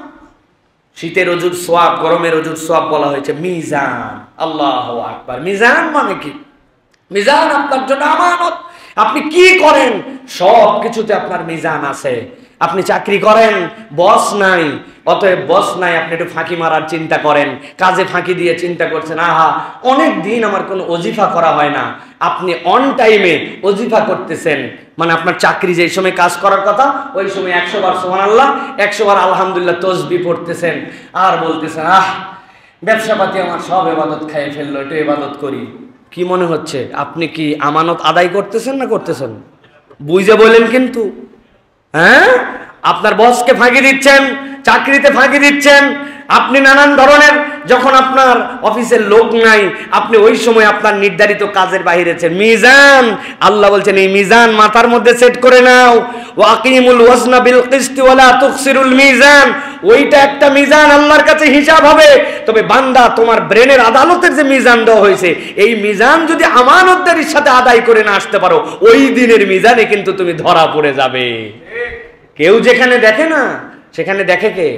শীতের ওযুর সওয়াব, গরমের ওযুর সওয়াব বলা হয়েছে মিজান। আল্লাহু আকবার। মিজান মানে কি? মিজান আপনার জন্য আমানত। আপনি কি করেন সব কিছুতে আপনার মিজান আছে। আপনি চাকরি করেন, বস নাই, অতএব বস নাই, আপনি একটু ফাঁকি মারার চিন্তা করেন, কাজে ফাঁকি দিয়ে চিন্তা করছেন, আহা অনেক দিন আমার কোনো ওজিফা করা হয় না। আপনি অন টাইমে ওজিফা করতেছেন, মানে আপনার চাকরি যেই সময় কাজ করার কথা ওই সময় 100 বার সুবহানাল্লাহ, 100 বার আলহামদুলিল্লাহ তসবিহ পড়তেছেন, আর বলতেছেন, আহ ব্যবসাপাতি আমার সব ইবাদত খাইয়ে ফেললো, একটু ইবাদত করি। কি মনে হচ্ছে? আপনি কি আমানত আদায় করতেছেন না করতেছেন? বুঝে বলেন কিন্তু। হ্যাঁ, আপনার বসকে ফাঁকি দিচ্ছেন, চাকরিতে ফাঁকি দিচ্ছেন, আপনি নানান ধরনের, যখন আপনার অফিসের লোক নাই আপনি ওই সময় আপনার নির্ধারিত কাজের বাইরে আছেন। মিজান, আল্লাহ বলছেন এই মিজান মাথার মধ্যে সেট করে নাও। ওয়াকিমুল ওয়াজনা বিল কিসতি ওয়ালা তুখসিরুল মিজান, ওইটা একটা মিজান, আল্লাহর কাছে হিসাব হবে। তবে বান্দা, তোমার ব্রেনের আদালতের যে মিজান দেওয়া হয়েছে, এই মিজান যদি আমানতদারির সাথে আদায় করে না আসতে পারো, ওই দিনের মিজানে কিন্তু তুমি ধরা পড়ে যাবে। কেউ যেখানে দেখে না সেখানে দেখে কে?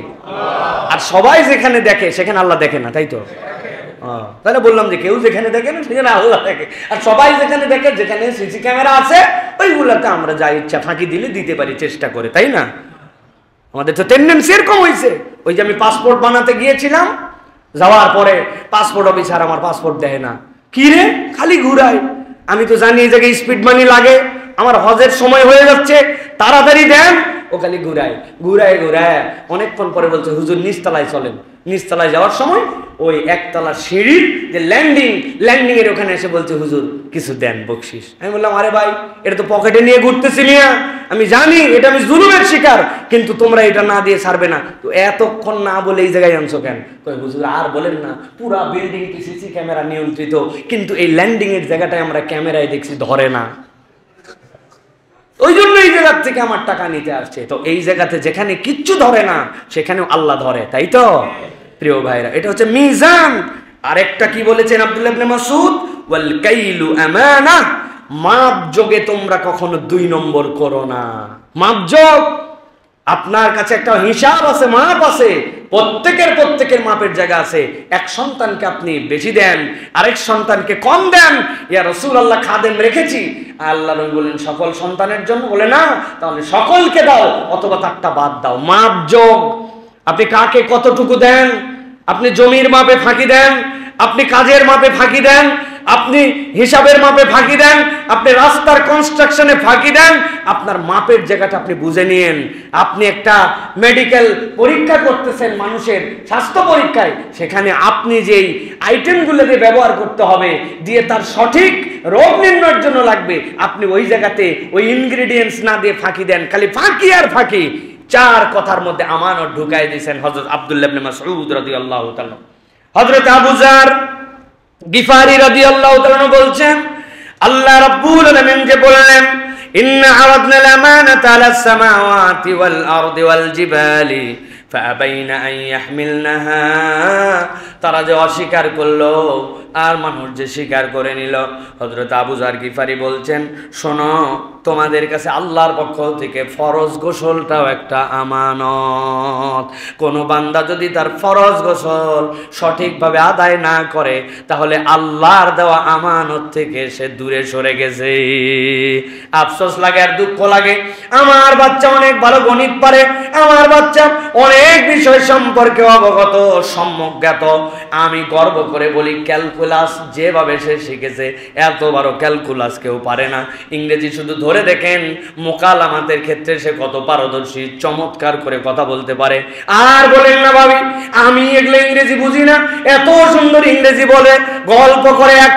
আর সবাই যেখানে দেখে সেখানে আল্লাহ দেখে না, তাই তো? তাহলে বললাম যে কেউ যেখানে দেখে না সেখানে আল্লাহ দেখে, আর সবাই যেখানে দেখে, যেখানে সিসি ক্যামেরা আছে ওইগুলোতে আমরা যা ইচ্ছা ফাঁকি দিলে দিতে পারি চেষ্টা করে, তাই না? আমাদের তো টেন্ডেন্সি এরকম হয়েছে। ওই যে আমি পাসপোর্ট বানাতে গিয়েছিলাম, যাওয়ার পরে পাসপোর্ট অফিসার আমার পাসপোর্ট দেয় না। কি রে, খালি ঘুরায়। আমি তো জানি এই জায়গায় স্পিড মানি লাগে, আমার হজের সময় হয়ে যাচ্ছে, তাড়াতাড়ি দেন। ও খালি ঘুরায় ঘুরায় ঘুরায়, অনেকক্ষণ পরে বলছে হুজুর নিচতলায় চলেন। নিচতলায় যাওয়ার সময় ওই একতলা সিঁড়ির যে ল্যান্ডিং এর ওখানে এসে বলছে হুজুর কিছু দেন বকশিস। আমি বললাম আরে ভাই, এটা তো পকেটে নিয়ে ঘুরতেছি না, আমি জানি এটা আমি জুলুমের শিকার, কিন্তু তোমরা এটা না দিয়ে ছাড়বে না। তো এতক্ষণ না বলে এই জায়গায় আনছো কেন? কই হুজুর আর বলেন না, পুরা বিল্ডিংটি সিসি ক্যামেরা নিয়ন্ত্রিত, কিন্তু এই ল্যান্ডিং এর জায়গাটায় আমরা ক্যামেরায় দেখছি ধরে না, ওই জন্য এই জায়গার থেকে আমার টাকা নিতে আসছে। তো এই জায়গাতে যেখানে কিচ্ছু ধরে না সেখানেও আল্লাহ ধরে, তাই তো প্রিয় ভাইরা? এটা হচ্ছে মিজান। আরেকটা কি বলেছেন আব্দুল্লাহ ইবনে মাসউদ? ওয়াল কাইলু আমানা, মাপ যোগে তোমরা কখনো 2 নম্বর করো না। মাপ যোগ, আপনার কাছে একটা হিসাব আছে, মাপ আছে, প্রত্যেকের মাপের জায়গা আছে। এক সন্তানকে আপনি বেশি দেন, আরেক সন্তানকে কম দেন। ইয়া রাসূলুল্লাহ খাদেম রেখেছি, আল্লাহ নবী বলেন সকল সন্তানের জন্য, বলে না তাহলে সকলকে দাও অথবা তারটা বাদ দাও। মাপ যোগ, আপনি কাকে কতটুকু দেন, আপনি জমির মাপে ফাঁকি দেন, আপনি কাজের মাপে ফাঁকি দেন, আপনি হিসাবের মাপে ফাঁকি দেন, আপনি রাস্তার কনস্ট্রাকশনে ফাঁকি দেন, আপনার মাপের জায়গাটা আপনি বুঝে নিন। আপনি একটা মেডিকেল পরীক্ষা করতেছেন, মানুষের স্বাস্থ্য পরীক্ষায়, সেখানে আপনি যেই আইটেমগুলো দিয়ে ব্যবহার করতে হবে, দিয়ে তার সঠিক রোগ নির্ণয়ের জন্য লাগবে, আপনি ওই জায়গাতে ওই ইনগ্রেডিয়েন্টস না দিয়ে ফাঁকি দেন, খালি ফাঁকি আর ফাঁকি। 4 কথার মধ্যে আমানত ঢুকাই দিয়েছেন হযরত আব্দুল্লাহ ইবনে মাসউদ রাদিয়াল্লাহু তাআলা। হযরত আবু যার গিফারি রাদিয়াল্লাহু তাআলা বলছেন, আল্লাহ রাব্বুল আলামিন যে বললেন, ইন্না আরাদনা লামানাতা আলাস সামাওয়াতি ওয়াল আরদি ওয়াল জিবালি ফাআবাইনা আন ইয়াহমিলনাহা, তারা যে অস্বীকার করলো আর মানুষ যে স্বীকার করে নিল। হযরত আবু যার গিফারি বলছেন, শোনো, তোমাদের কাছে আল্লাহর পক্ষ থেকে ফরজ গোসলটাও একটা আমানত। কোন বান্দা যদি তার ফরজ গোসল সঠিকভাবে আদায় না করে, তাহলে আল্লাহর দেওয়া আমানত থেকে সে দূরে সরে গেছে। আফসোস লাগে আর দুঃখ লাগে, আমার বাচ্চা অনেক ভালো গণিত পারে, আমার বাচ্চা অনেক বিষয় সম্পর্কে অবগত, সম্যজ্ঞাত। আমি গর্ব করে বলি, ক্যালকুলাস যেভাবে সে শিখেছে, এত বড় ক্যালকুলাস কেউ পারে না। ইংরেজি শুধু ধরে দেখেন, মোকালামাতের ক্ষেত্রে সে কত পারদর্শী, চমৎকার করে কথা বলতে পারে। আর বলেন না ভাবি আমি এগুলো ইংরেজি বুঝি না, এত সুন্দর ইংরেজি বলে, গল্প করে, এক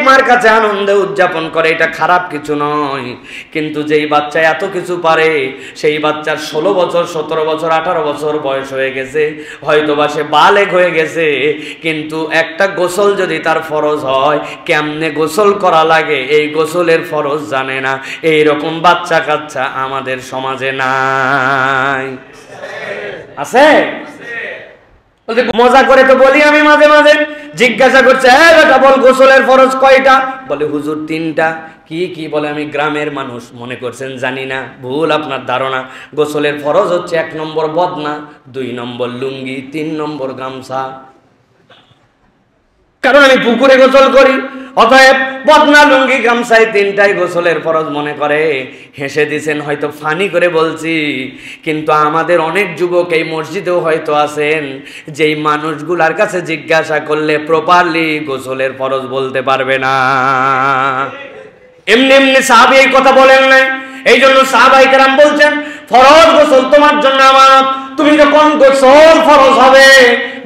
মার কাছে আনন্দে উদযাপন করে, এটা খারাপ কিছু নয়। কিন্তু যেই বাচ্চা এত কিছু পারে, সেই বাচ্চার 16 বছর 17 বছর 18 বছর বয়স হয়ে গেছে, হয়তোবা সে বালেগ হয়ে গেছে, কিন্তু একটা গোসল যদি তার ফরজ হয়, কেমনে গোসল করা লাগে এই গোসলের ফরজ জানে না। এইরকম বাচ্চা কাচ্চা আমাদের সমাজে নাই, আছে? মজা করে তো বলি আমি মাঝে মাঝে, জিজ্ঞাসা করছে, হ্যাঁ বেটা বল গোসলের ফরজ কয়টা? বলে হুজুর 3টা। কি বলে? আমি গ্রামের মানুষ, মনে করছেন জানি না, ভুল আপনার ধারণা। গোসলের ফরজ হচ্ছে 1 নম্বর বদনা, 2 নম্বর লুঙ্গি, 3 নম্বর গামছা। কারণ আমি পুকুরে গোসল করি, অতএব বদনা লুঙ্গি গামছায় 3টাই গোসলের ফরজ মনে করে। হেসে দিছেন, হয়তো ফানি করে বলছি, কিন্তু আমাদের অনেক যুবক এই মসজিদেও হয়তো আছেন, যেই মানুষগুলার কাছে জিজ্ঞাসা করলে প্রপারলি গোসলের ফরজ বলতে পারবে না। এমনি এমনি সাহাবী এই কথা বলেন নাই, এই জন্য সাহাবায়ে কেরাম বলছেন, ফরজ গোসল তোমার জন্য আমানত। তুমি যখন গোসল ফরজ হবে,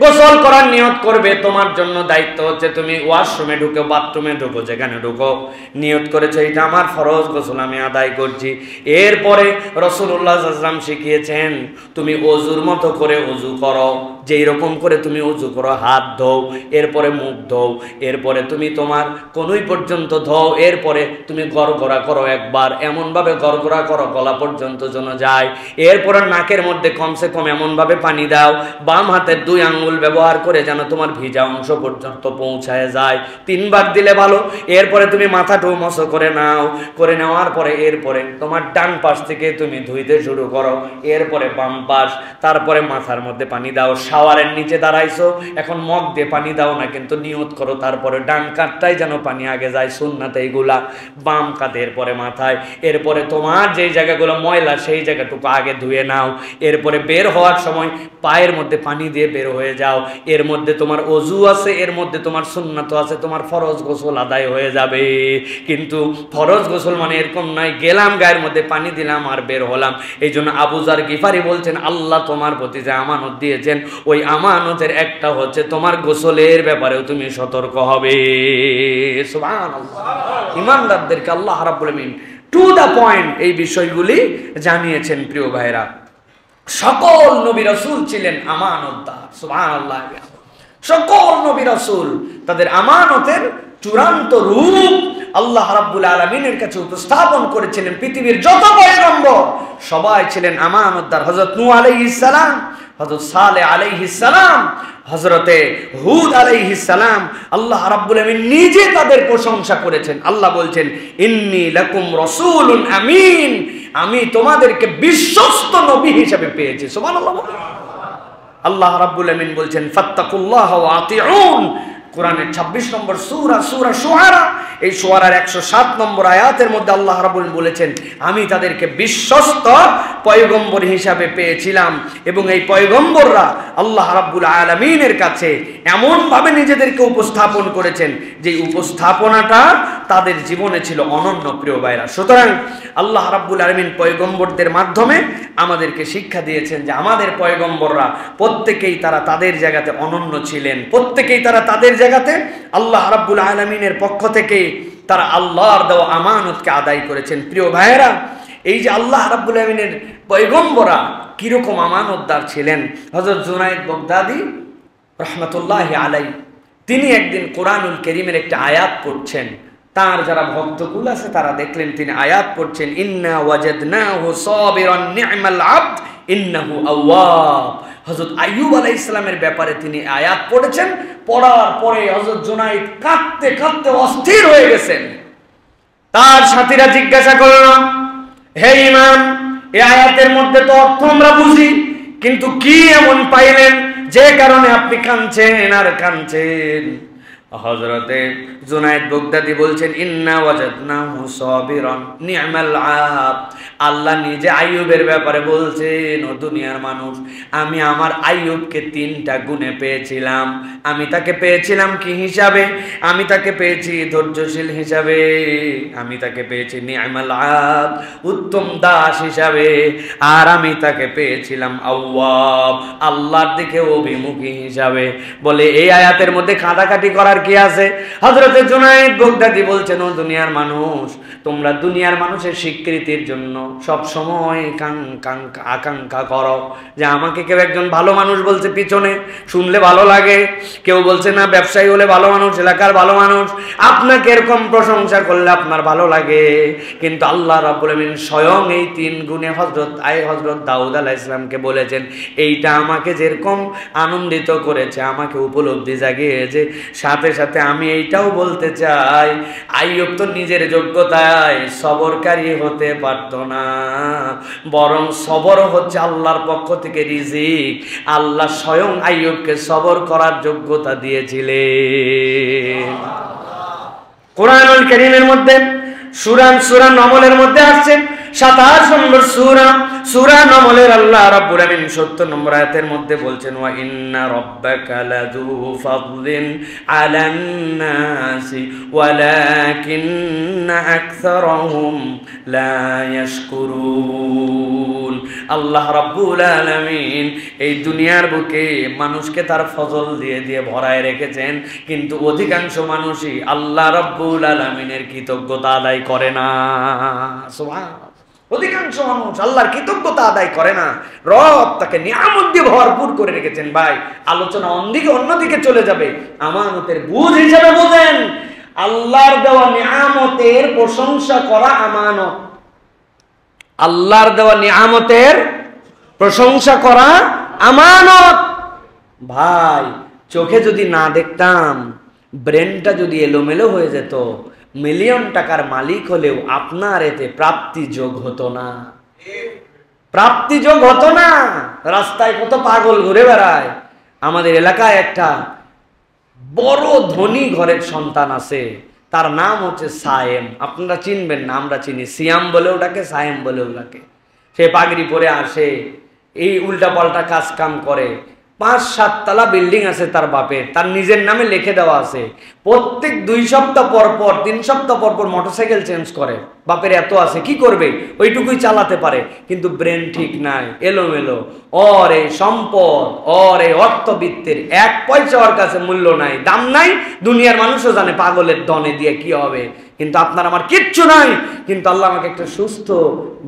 গোসল করার নিয়ত করবে, তোমার জন্য দায়িত্ব হচ্ছে তুমি ওয়াশরুমে ঢুকে, বাথরুমে ঢুকো, যেখানে ঢুকো নিয়ত করেছো এটা আমার ফরজ গোসল আমি আদায় করছি। এরপরে রাসূলুল্লাহ সাল্লাল্লাহু আলাইহি ওয়াসাল্লাম শিখিয়েছেন তুমি ওযুর মতো করে ওযু করো, যেই রকম করে তুমি ওযু করো, হাত ধোও, এরপরে মুখ ধোও, এরপরে তুমি তোমার কনুই পর্যন্ত ধোও, এরপরে তুমি গড়গড়া করো একবার, এমনভাবে গড়গড়া করো গলা পর্যন্ত যেন যায়, এরপরে নাকের মধ্যে কমসে কম এমনভাবে পানি দাও বাম হাতের 2 আঙ্গুল ব্যবহার করে যেন তোমার ভিজা অংশ পর্যন্ত পৌঁছায় যায়, 3 বার দিলে ভালো। এরপরে তুমি মাথাটাও মসো করে নাও, করে নেওয়ার পরে এরপরে তোমার ডান পাশ থেকে তুমি ধুইতে শুরু করো, এরপরে বাম পাশ, তারপরে মাথার মধ্যে পানি দাও। শাওয়ারের নিচে দাঁড়াইছো, এখন মগ দিয়ে পানি দাও না, কিন্তু নিয়ত করো তারপরে ডান কাঁধটাই যেন পানি আগে যায়, সুন্নাত এইগুলা, বাম কাঁধের পরে মাথায়, এরপরে তোমার যেই জায়গাগুলো ময়লা সেই জায়গাটুকু আগে ধুয়ে নাও, এরপরে বের হওয়ার সময় পায়ের মধ্যে পানি দিয়ে বের হয়ে যাও, এর মধ্যে তোমার ওযু আছে, এর মধ্যে তোমার সুন্নাত আছে, তোমার ফরজ গোসল আদায় হয়ে যাবে। কিন্তু ফরজ গোসল মানে এরকম নয় গেলাম গায়ের মধ্যে পানি দিলাম আর বের হলাম। এই জন্য আবু যার গিফারি বলছেন আল্লাহ তোমার প্রতি যে আমানত দিয়েছেন ওই আমানতের একটা হচ্ছে তোমার গোসলের ব্যাপারেও তুমি সতর্ক হবে। সুবহানাল্লাহ। ইমানদারদেরকে আল্লাহ রাব্বুল আলামিন টু দা পয়েন্ট এই বিষয়গুলি জানিয়েছেন। প্রিয় ভাইরা, সকল নবী রাসূল ছিলেন আমানতদার। সুবহানাল্লাহ। সকল নবী রাসূল তাদের আমানতের চূড়ান্ত রূপ আল্লাহ রাব্বুল আলামিনের কাছে উপস্থাপন করেছিলেন। পৃথিবীর যত পয়গম্বর সবাই ছিলেন আমানতদার। হযরত নূহ আলাইহিস সালাম, হযরত সালেহ আলাইহিস সালাম, হযরতে হুদ আলাইহিস সালাম, আল্লাহ রাব্বুল আলামিন নিজে তাদের প্রশংসা করেছেন। আল্লাহ বলছেন ইন্নী লাকুম রাসূলুন আমিন, আমি তোমাদেরকে বিশ্বস্ত নবী হিসেবে পেয়েছি। সুবহানাল্লাহ। আল্লাহ রাব্বুল আলামিন বলছেন ফাত্তাকুল্লাহ ওয়া আতিউন, কোরআনের 26 নম্বর সূরা, সূরা শুআরা, এই শুআরার 107 নম্বর আয়াতের মধ্যে আল্লাহ রাব্বুল আলামিন বলেছেন আমি তাদেরকে বিশ্বস্ত পয়গম্বর হিসাবে পেয়েছিলাম। এবং এই পয়গম্বররা আল্লাহ রাব্বুল আলামিনের কাছে এমনভাবে নিজেদেরকে উপস্থাপন করেছেন যে উপস্থাপনাটা তাদের জীবনে ছিল অনন্য। প্রিয় ভাইরা, সুতরাং আল্লাহ রাব্বুল আলামিন পয়গম্বরদের মাধ্যমে আমাদেরকে শিক্ষা দিয়েছেন যে আমাদের পয়গম্বররা প্রত্যেকেই তারা তাদের জায়গাতে অনন্য ছিলেন, প্রত্যেকেই তারা তাদের জায়গাতে আল্লাহ রাব্বুল আলামিনের পক্ষ থেকে তারা আল্লাহর দেওয়া আমানতকে আদায় করেছেন। প্রিয় ভাইয়েরা, এই যে আল্লাহ রাব্বুল আলামিনের পয়গম্বররা কিরকম আমানতদার ছিলেন, হযরত জুনায়েদ বাগদাদী রাহমাতুল্লাহি আলাইহি তিনি একদিন কোরআনুল কারীমের একটা আয়াত পড়ছেন। তার যারা ভক্তকুল আছে তারা দেখলেন তিনি আয়াত পড়ছেন ইন্না ওয়াজাদনাহু সাবিরান নি'মাল আবদ ইন্নাহু আওয়াব। হযরত আইয়ুব আলাইহিস সালামের ব্যাপারে তিনি আয়াত পড়েছেন। পড়ার পরে হযরত জুনায়েদ কাঁদতে কাঁদতে অস্থির হয়ে গেছেন। তার সাথীরা জিজ্ঞাসা করল হে ইমাম, এই আয়াতের মধ্যে তো অর্থ আমরা বুঝি, কিন্তু কি এমন পাইলেন যে কারণে আপনি কাঁদছেন আর কাঁদছেন? হযরতে জুনায়েদ বাগদাদী বলছেন ইন্না ওয়াজাদনাহু সাবিরান নি'মাল আবদ। আল্লাহ নিজে আইয়ুবের ব্যাপারে বলছেন ও দুনিয়ার মানুষ, আমি আমার আইয়ুবকে 3টা গুণে পেয়েছিলাম। আমি তাকে পেয়েছিলাম কি হিসাবে? আমি তাকে পেয়েছি ধৈর্যশীল হিসাবে, আমি তাকে পেয়েছি নি'মাল আবদ উত্তম দাস হিসাবে, আর আমি তাকে পেয়েছিলাম আওয়াব আল্লাহর দিকে অভিমুখী হিসাবে। বলে এই আয়াতের মধ্যে কাটাকাটি করার কি আছে? হযরতে জুনায়েদ বাগদাদী বলছেন ও দুনিয়ার মানুষ, তোমরা দুনিয়ার মানুষের স্বীকৃতির জন্য সব সময় আকাঙ্ক্ষা করো যে আমাকে কেউ একজন ভালো মানুষ বলছে, পিছনে শুনলে ভালো লাগে, কেউ বলছে না ব্যবসায়ী হলে ভালো মানুষ, এলাকার ভালো মানুষ, আপনাকে এরকম প্রশংসা করলে আপনার ভালো লাগে। কিন্তু আল্লাহ রাব্বুল আলামিন স্বয়ং এই 3 গুণে হযরত দাউদ আলাইহিস সালামকে বলেছেন এইটা আমাকে যেরকম আনন্দিত করেছে, আমাকে উপলব্ধি জাগিয়েছে, সাথে সাথে আমি এইটাও বলতে চাই আইয়ুব তো নিজের যোগ্যতায় সবরকারী হতে পারত না, বরং সবর হচ্ছে আল্লাহর পক্ষ থেকে রিজিক। আল্লাহ স্বয়ং আইয়ুবকে সবর করার যোগ্যতা দিয়েছিলেন। কোরআনুল কারীমের মধ্যে সূরা নমলের মধ্যে আসছে 27 নম্বর সূরা নমলের আল্লাহ রাব্বুল আমিন 70 নম্বর আয়াতের মধ্যে বলছেন, ওয়া ইন্না রাব্বাকা লাযু ফাদলিন আলান নাসি ওয়ালাকিন্না আকসারাহুম লা ইয়াশকুরুন। আল্লাহ রাব্বুল আলামিন এই দুনিয়ার বুকে মানুষকে তার ফজল দিয়ে দিয়ে ভরায় রেখেছেন, কিন্তু অধিকাংশ মানুষই আল্লাহ রাব্বুল আলামিনের কৃতজ্ঞতা আদায় করে না। সুবহানাল্লাহ। অধিকাংশ মানুষ আল্লাহর কৃতজ্ঞতা আদায় করে না। রব তাকে নিয়ামত দিয়ে ভরপুর করে রেখেছেন। ভাই, আলোচনা অন্যদিকে চলে যাবে। আমানতের বুঝ হিসেবে বোঝেন, আল্লাহর দেওয়া নিয়ামতের প্রশংসা করা আমানত। আল্লাহর দেওয়া নিয়ামতের প্রশংসা করা আমানত। ভাই, চোখে যদি না দেখতাম, ব্রেনটা যদি এলোমেলো হয়ে যেত, মিলিয়ন টাকার মালিক হলেও আপনার এতে প্রাপ্তি যোগ হতো না। প্রাপ্তি যোগ হতো না। রাস্তায় কত পাগল ঘুরে বেড়ায়। আমাদের এলাকায় একটা বড় ধনী ঘরের সন্তান আছে, তার নাম হচ্ছে সায়েম। আপনারা চিনবেন না, আমরা চিনি। সিয়াম বলেও ডাকে, সায়েম বলেও ডাকে। সে পাগড়ি পরে আসে, এই উল্টা পাল্টা কাজ কাম করে। 5-7 তলা বিল্ডিং আছে তার বাপের, তার নিজের নামে লিখে দেওয়া আছে। প্রত্যেক 2 সপ্তাহ পর পর 3 সপ্তাহ পর পর মোটরসাইকেল চেঞ্জ করে। বাপের এত আছে, কি করবে? ওইটুকুই চালাতে পারে, কিন্তু ব্রেন ঠিক নাই, এলোমেলো। ওর এই সম্পদ, ওর এই অর্থবিত্তের 1 পয়সা ওর কাছে মূল্য নাই, দাম নাই। দুনিয়ার মানুষও জানে পাগলের দনে দিয়ে কি হবে, কিন্তু আপনার আমার কিচ্ছু নাই। কিন্তু আল্লাহ আমাকে একটা সুস্থ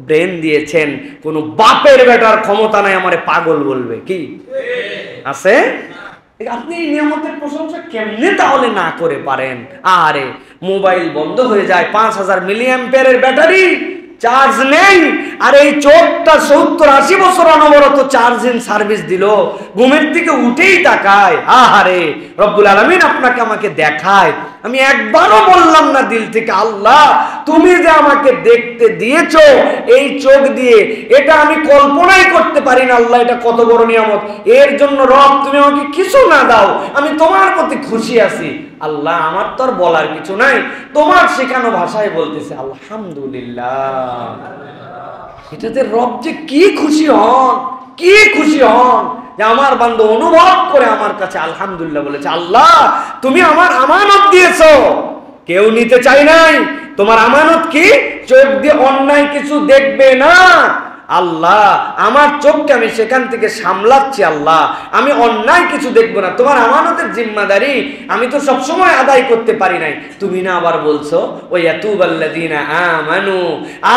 ব্রেন দিয়েছেন। কোনো বাপের বেটার ক্ষমতা নাই আমারে পাগল বলবে। কি আছে? আপনি এই নিয়ামতের প্রশংসা কেমনে তাহলে না করে পারেন? আরে মোবাইল বন্ধ হয়ে যায়, 5000 মিলিঅ্যাম্পিয়ারের ব্যাটারি, চার্জ নেই, আর এই চোখটা 70-80 বছর অনবরত চার্জিং সার্ভিস দিল, ঘুমের থেকে উঠেই তাকায়। আহারে, রব্বুল আলামিন আপনাকে আমাকে দেখায়। আমি একবারও বললাম না দিল থেকে, আল্লাহ তুমি যে আমাকে দেখতে দিয়েছো এই চোখ দিয়ে, এটা আমি কল্পনাই করতে পারি না। আল্লাহ, এটা কত বড় নিয়ামত। এর জন্য রব তুমি আমাকে কিছু না দাও, আমি তোমার প্রতি খুশি আছি। আল্লাহ, আমার তো আর বলার কিছু নাই, তোমার শেখানো ভাষায় বলতেছে আলহামদুলিল্লাহ। এটাতে রব যে কি খুশি হন, কি খুশি হন যে আমার বান্দা অনুভব করে আমার কাছে আলহামদুলিল্লাহ বলেছে। আল্লাহ, তুমি আমার আমানত দিয়েছো, কেউ নিতে চাই নাই। তোমার আমানত কি? চোখ দিয়ে অন্যায় কিছু দেখবে না। আল্লাহ, আমার চোখকে আমি সেখান থেকে সামলাচ্ছি। আল্লাহ, আমি অন্যায় কিছু দেখবো না। তোমার আমানতের জিম্মাদারি আমি তো সবসময় আদায় করতে পারি নাই। তুমি না আবার বলছো ওই ইয়াতুবাল্লাযিনা আমানু,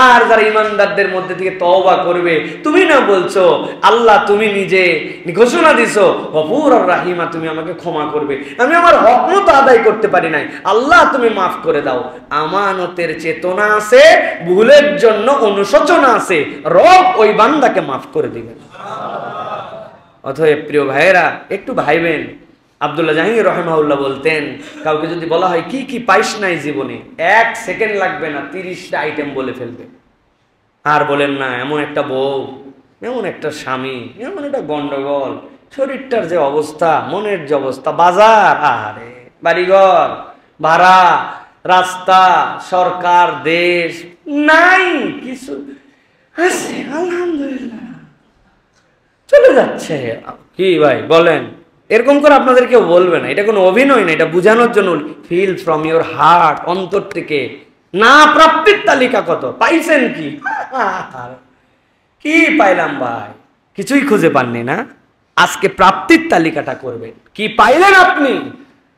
আর যারা ইমানদারদের মধ্যে থেকে তওবা করবে, তুমি না বলছো আল্লাহ তুমি নিজে ঘোষণা দিছো গফুরুর রাহিমা, তুমি আমাকে ক্ষমা করবে। আমি আমার হক মতো আদায় করতে পারি নাই, আল্লাহ তুমি মাফ করে দাও। আমানতের চেতনা আছে, ভুলের জন্য অনুশোচনা আছে, রব ওই বান্দাকে মাফ করে দিবেন। অতএব প্রিয় ভাইয়েরা, একটু ভাইবেন। আব্দুল্লাহ জাহাঙ্গীর রাহিমাহুল্লাহ বলতেন, কাউকে যদি বলা হয় কি কি পাইস নাই জীবনে, 1 সেকেন্ড লাগবে না 30টা আইটেম বলে ফেলবে। আর বলেন না, এমন একটা বউ, এমন একটা স্বামী, এমন একটা গন্ডগোল, শরীরটার যে অবস্থা, মনের যে অবস্থা, বাজার, আরে বাড়িঘর, ভাড়া, রাস্তা, সরকার, দেশ, নাই কিছু আছে, আলহামদুলিল্লাহ চলে যাচ্ছে। কি ভাই বলেন? এরকম করে আপনাদের কেউ বলবে না, এটা কোনো অভিনয় না, এটা বোঝানোর জন্য। ফিল ফ্রম ইউর হার্ট, অন্তর থেকে। না প্রাপ্তির তালিকা কত, পাইছেন কি? কি পাইলাম ভাই? কিছুই খুঁজে পাননি না? আজকে প্রাপ্তির তালিকাটা করবেন। কি পাইলেন আপনি?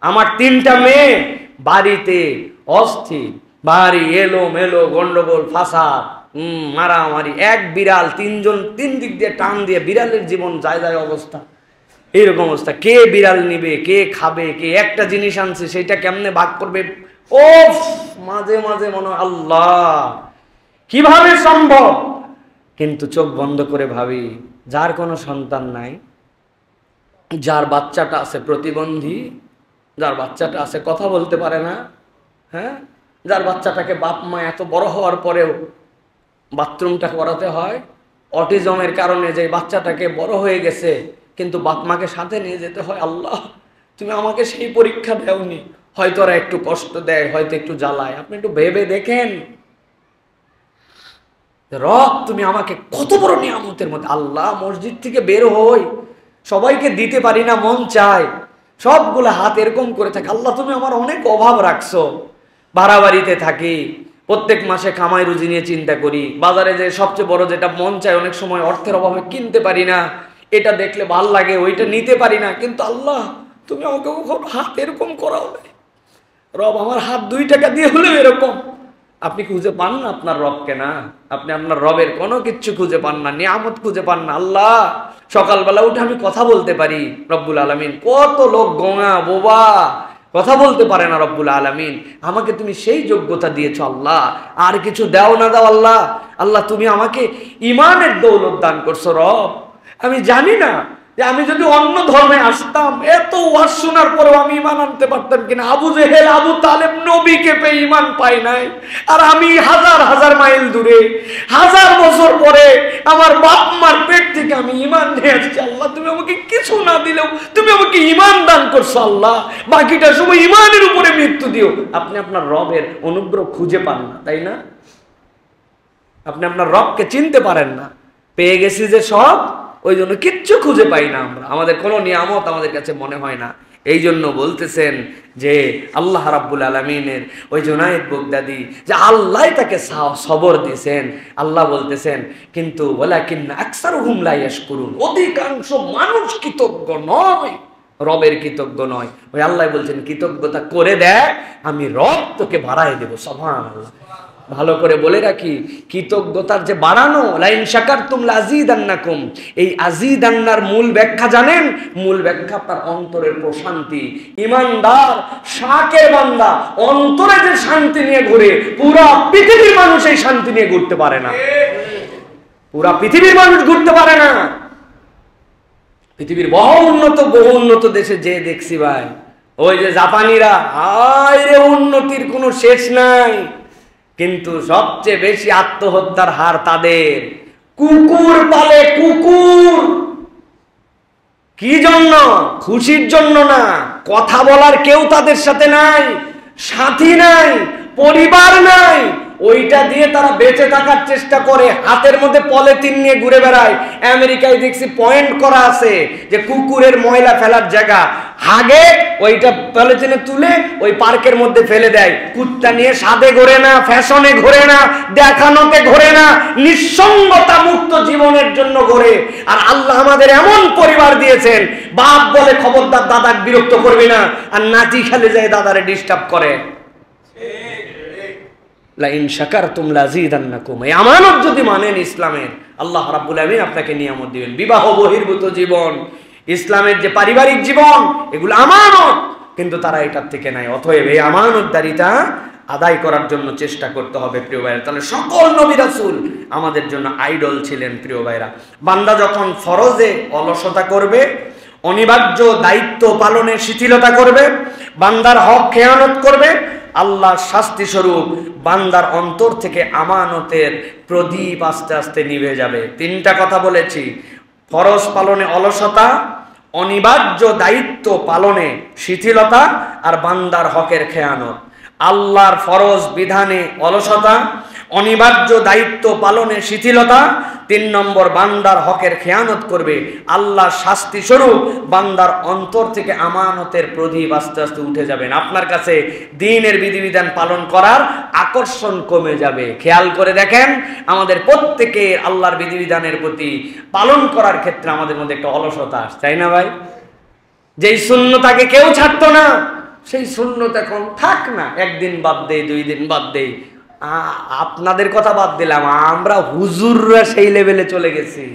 আমার 3টা মেয়ে বাড়িতে অস্থির, বাড়ি এলো মেলো, গন্ডগোল, ফাসাদ, মারামারি, এক বিড়াল, 3জন 3 দিক দিয়ে টান দিয়ে বিড়ালের জীবন যায় যায় অবস্থা। এইরকম অবস্থা, কে বিড়াল নিবে, কে খাবে, কে একটা জিনিস আনছে সেটা কেমনে ভাগ করবে। ও মাঝে মাঝে মনে হয় আল্লাহ কিভাবে সম্ভব। কিন্তু চোখ বন্ধ করে ভাবি, যার কোনো সন্তান নাই, যার বাচ্চাটা আছে প্রতিবন্ধী, যার বাচ্চাটা আছে কথা বলতে পারে না, হ্যাঁ, যার বাচ্চাটাকে বাপ মা এত বড় হওয়ার পরেও বাথরুমটা করাতে হয়, অটিজমের কারণে যে বাচ্চাটাকে বড় হয়ে গেছে কিন্তু বাপ মাকে সাথে নিয়ে যেতে হয়। আল্লাহ, তুমি আমাকে সেই পরীক্ষা দেওনি। হয়তো ওরা একটু কষ্ট দেয়, হয়তো একটু জ্বালায়, আপনি একটু ভেবে দেখেন। রব তুমি আমাকে কত বড় নিয়ামতের মধ্যে, আল্লাহ মসজিদ থেকে বের হই, সবাইকে দিতে পারি না, মন চায়, সবগুলো হাত এরকম করে থাকে, আল্লাহ তুমি আমার অনেক অভাব রাখছো, ভাড়া বাড়িতে থাকি, প্রত্যেক মাসে কামাই রুজি নিয়ে চিন্তা করি, বাজারে যে সবচেয়ে বড় যেটা মন চায় অনেক সময় অর্থের অভাবে কিনতে পারি না, এটা দেখলে ভাল লাগে, ওইটা নিতে পারি না, কিন্তু আল্লাহ তুমি আমাকে হাত এরকম করাও নাই, রব আমার হাত 2 টাকা দিয়ে হলেও এরকম। আপনি খুঁজে পান না আপনার রবকে? না, আপনি আপনার রবের কোনো কিচ্ছু খুঁজে পান না, নিয়ামত খুঁজে পান না। আল্লাহ সকালবেলা উঠে আমি কথা বলতে পারি, রব্বুল আলামিন। কত লোক গোঙা বোবা, কথা বলতে পারে না, রব্বুল আলামিন আমাকে তুমি সেই যোগ্যতা দিয়েছো আল্লাহ, আর কিছু দাও না দাও আল্লাহ, আল্লাহ তুমি আমাকে ইমানের দৌলত দান করছো রব। আমি জানি না যে আমি যদি অন্য ধর্মে আসতাম, এত ওয়াজ শোনার পরেও আমি ইমান আনতে পারতাম কিনা। আবু জেহেল আবু তালেব নবীকে পেয়ে ইমান পায় নাই, আর আমি হাজার হাজার মাইল দূরে, 1000 বছর পরে আমার বাপ মার পেট থেকে আমি ইমান নিয়ে আসছি। আল্লাহ তুমি আমাকে কিছু না দিলেও তুমি আমাকে ইমান দান করছো আল্লাহ, বাকিটা সময় ইমানের উপরে মৃত্যু দিও। আপনি আপনার রবের অনুগ্রহ খুঁজে পান না, তাই না? আপনি আপনার রবকে চিনতে পারেন না, পেয়ে গেছি যে সব, ওই জন্য কিচ্ছু খুঁজে পাই না আমরা, আমাদের কোনো নিয়ামত আমাদের কাছে মনে হয় না। এই জন্য বলতেছেন যে আল্লাহ রাব্বুল আলামিনের ওই জুনায়েদ বাগদাদি, যে আল্লাহ তাকে সবর দিয়েছেন, আল্লাহ বলতেছেন কিন্তু ওয়ালাকিন্না আকসারুহুম লা ইয়াশকুরুন, অধিকাংশ মানুষ কৃতজ্ঞ নয়, রবের কৃতজ্ঞ নয়। ওই আল্লাহ বলছেন কৃতজ্ঞতা করে দেখ, আমি রব তোকে বাড়ায় দেবো। সুবহানাল্লাহ। ভালো করে বলে রাখি, কৃতজ্ঞতার যে বাড়ানো, লাইন শাকারতুম লাযীদান্নাকুম, এই আযীদান্নার মূল ব্যাখ্যা জানেন? মূল ব্যাখ্যা আপনার অন্তরের প্রশান্তি। ইমানদার শাকের বান্দা অন্তরে যে শান্তি নিয়ে ঘুরে, পুরা পৃথিবীর মানুষ এই শান্তি নিয়ে ঘুরতে পারে না, পুরা পৃথিবীর মানুষ ঘুরতে পারে না। পৃথিবীর বহু উন্নত দেশে যে দেখছি ভাই, ওই যে জাপানিরা, আয় রে উন্নতির কোনো শেষ নাই, কিন্তু সবচেয়ে বেশি আত্মহত্যার হার তাদের। কুকুর পালে, কুকুর। কি জন্য? খুশির জন্য না, কথা বলার কেউ তাদের সাথে নাই, সাথী নাই, পরিবার নাই, ওইটা দিয়ে তারা বেঁচে থাকার চেষ্টা করে, হাতের মধ্যে পলিথিন নিয়ে ঘুরে বেড়ায়। আমেরিকায় দেখছি পয়েন্ট করা আছে যে কুকুরের ময়লা ফেলার জায়গা, হাগে ওইটা পলিথিনে তুলে ওই পার্কের মধ্যে ফেলে দেয়। কুত্তা নিয়ে সাদে ঘোরে না, ফ্যাশনে ঘোরে না, দেখানোতে ঘোরে না, নিঃসঙ্গতা মুক্ত জীবনের জন্য ঘোরে। আর আল্লাহ আমাদের এমন পরিবার দিয়েছেন, বাপ বলে খবরদার দাদাকে বিরক্ত করবি না, আর নাতি খেলে যায় দাদারে ডিস্টার্ব করে। লাইন শাকারতুম লাযীদান্নাকুম, এই আমানত যদি মানেন ইসলামের, আল্লাহ রাব্বুল আলামিন আপনাকে নিয়ামত দিবেন। বিবাহ বহির্ভূত জীবন, ইসলামের যে পারিবারিক জীবন, এগুলো আমানত, কিন্তু তারা এটার থেকে নাই। অতএব এই আমানতদারিতা আদায় করার জন্য চেষ্টা করতে হবে প্রিয় ভাইরা। তাহলে সকল নবী রাসূল আমাদের জন্য আইডল ছিলেন প্রিয় ভাইরা। বান্দা যখন ফরজে অলসতা করবে, অনিবার্য দায়িত্ব পালনে শিথিলতা করবে, বান্দার হক খেয়ানত করবে, আল্লাহর শাস্তি স্বরূপ বান্দার অন্তর থেকে আমানতের প্রদীপ আস্তে আস্তে নিভে যাবে। 3টা কথা বলেছি, ফরজ পালনে অলসতা, অনিবার্য দায়িত্ব পালনে শিথিলতা, আর বান্দার হকের খেয়ানত। আল্লাহর ফরজ বিধানে অলসতা, অনিবার্য দায়িত্ব পালনে শিথিলতা, 3 নম্বর বান্দার হকের খেয়ানত করবে, আল্লাহর শাস্তি স্বরূপ বান্দার অন্তর থেকে আমানতের প্রদীপ আস্তে আস্তে উঠে যাবেন। আপনার কাছে দ্বীনের বিধিবিধান পালন করার আকর্ষণ কমে যাবে। খেয়াল করে দেখেন, আমাদের প্রত্যেকের আল্লাহর বিধিবিধানের প্রতি পালন করার ক্ষেত্রে আমাদের মধ্যে একটা অলসতা আসছে, তাই না ভাই? যেই সুন্নত আগে কেউ ছাড়তো না, সেই সুন্নত এখন থাক না, 1 দিন বাদ দেই, 2 দিন বাদ দেই। আপনাদের কথা বাদ দিলাম, আমরা হুজুররা সেই লেভেলে চলে গেছি,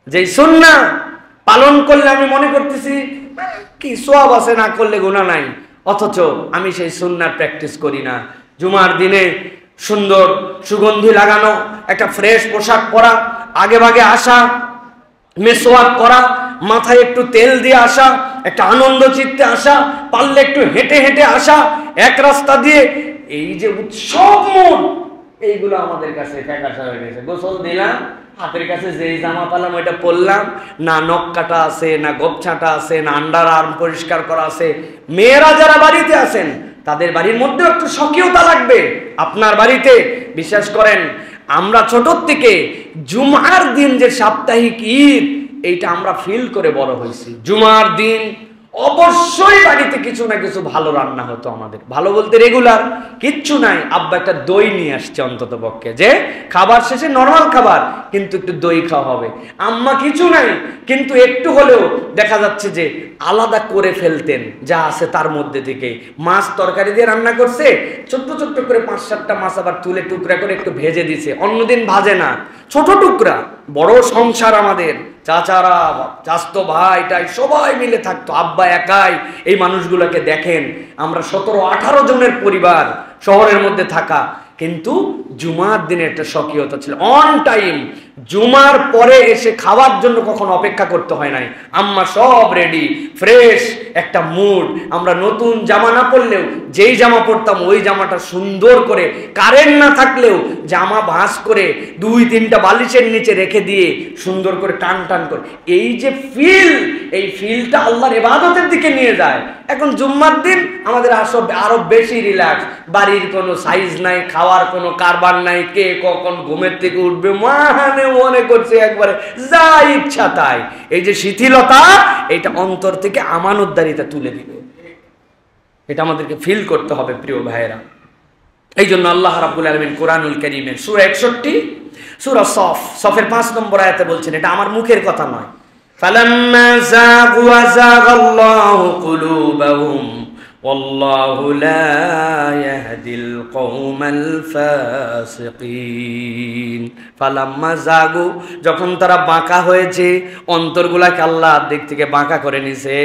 যেই সুন্নাহ পালন করলে আমি মনে করতেছি কি সওয়াব আছে, না করলে গুনাহ নাই, অথচ আমি সেই সুন্নাহর প্র্যাকটিস করি না। জুমার দিনে সুন্দর সুগন্ধি লাগানো একটা ফ্রেশ পোশাক পরা, আগে ভাগে আসা, মেসওয়াক করা, মাথায় একটু তেল দিয়ে আসা, একটা আনন্দ চিত্তে আসা, পারলে একটু হেঁটে হেঁটে আসা এক রাস্তা দিয়ে, এই যে উৎসব মন, এইগুলো আমাদের কাছে ফ্যাকাশা হয়ে গেছে। গোসল দিলাম, হাতের কাছে যেই জামা পালাম ওইটা পরলাম, না নখ কাটা আছে, না গোপছাটা আছে, না আন্ডার আর্ম পরিষ্কার করা আছে। মেয়েরা যারা বাড়িতে আছেন তাদের বাড়ির মধ্যেও একটু স্বকীয়তা লাগবে। আপনার বাড়িতে বিশ্বাস করেন, আমরা ছোটর থেকে জুমার দিন যে সাপ্তাহিক ঈদ, এইটা আমরা ফিল করে বড় হয়েছি। জুমার দিন অবশ্যই বাড়িতে কিছু না কিছু ভালো রান্না হতো আমাদের। ভালো বলতে রেগুলার কিচ্ছু নাই, আব্বা একটা দই নিয়ে আসছে অন্তত পক্ষে, যে খাবার শেষে নরমাল খাবার কিন্তু একটু দই খাওয়া হবে। আম্মা কিছু নাই কিন্তু একটু হলেও দেখা যাচ্ছে যে আলাদা করে ফেলতেন যা আছে তার মধ্যে থেকে। মাছ তরকারি দিয়ে রান্না করছে, ছোট্ট ছোট্ট করে 5-7টা মাছ আবার তুলে টুকরা করে একটু ভেজে দিছে, অন্যদিন ভাজে না, ছোট টুকরা। বড় সংসার আমাদের, চাচারা, চাচতো ভাইটাই সবাই মিলে থাকতো, আব্বা একাই এই মানুষগুলোকে দেখেন। আমরা 17-18 জনের পরিবার শহরের মধ্যে থাকা, কিন্তু জুমার দিনে একটা স্বকীয়তা ছিল। অন টাইম জুমার পরে এসে খাওয়ার জন্য কখনো অপেক্ষা করতে হয় নাই। আম্মা সব রেডি, ফ্রেশ একটা মুড। আমরা নতুন জামা না পরলেও যেই জামা পরতাম ওই জামাটা সুন্দর করে, কারেন্ট না থাকলেও জামা ভাঁজ করে 2-3টা বালিশের নিচে রেখে দিয়ে সুন্দর করে টান টান করে, এই যে ফিল, এই ফিলটা আল্লাহর ইবাদতের দিকে নিয়ে যায়। এখন জুম্মার দিন আমাদের আরো বেশি রিল্যাক্স, বাড়ির কোনো সাইজ নাই, খাওয়ার কোনো কারবার নাই, কে কখন ঘুমের থেকে উঠবে মনে করছে একবারে যা ইচ্ছা তাই। এই যে শিথিলতা, এটা অন্তর থেকে আমানতদারিতা তুলে দিবে, এটা আমাদেরকে ফিল করতে হবে প্রিয় ভাইয়েরা। এই জন্য আল্লাহ রাব্বুল আলামিন কোরআনুল কারীমের সূরা 61 সূরা সফের 5 নম্বর আয়াতে বলছেন, এটা আমার মুখের কথা নয়, ফালাম্মা যাগু যাগাল্লাহু কুলুবাহুম ওয়াল্লাহু লা ইয়াহদিল কওমাল ফাসিকিন। ফালাম্মা যাগু, যখন তারা বাঁকা হয়েছে, অন্তরগুলাকে আল্লাহর দিক থেকে বাঁকা করে নিছে,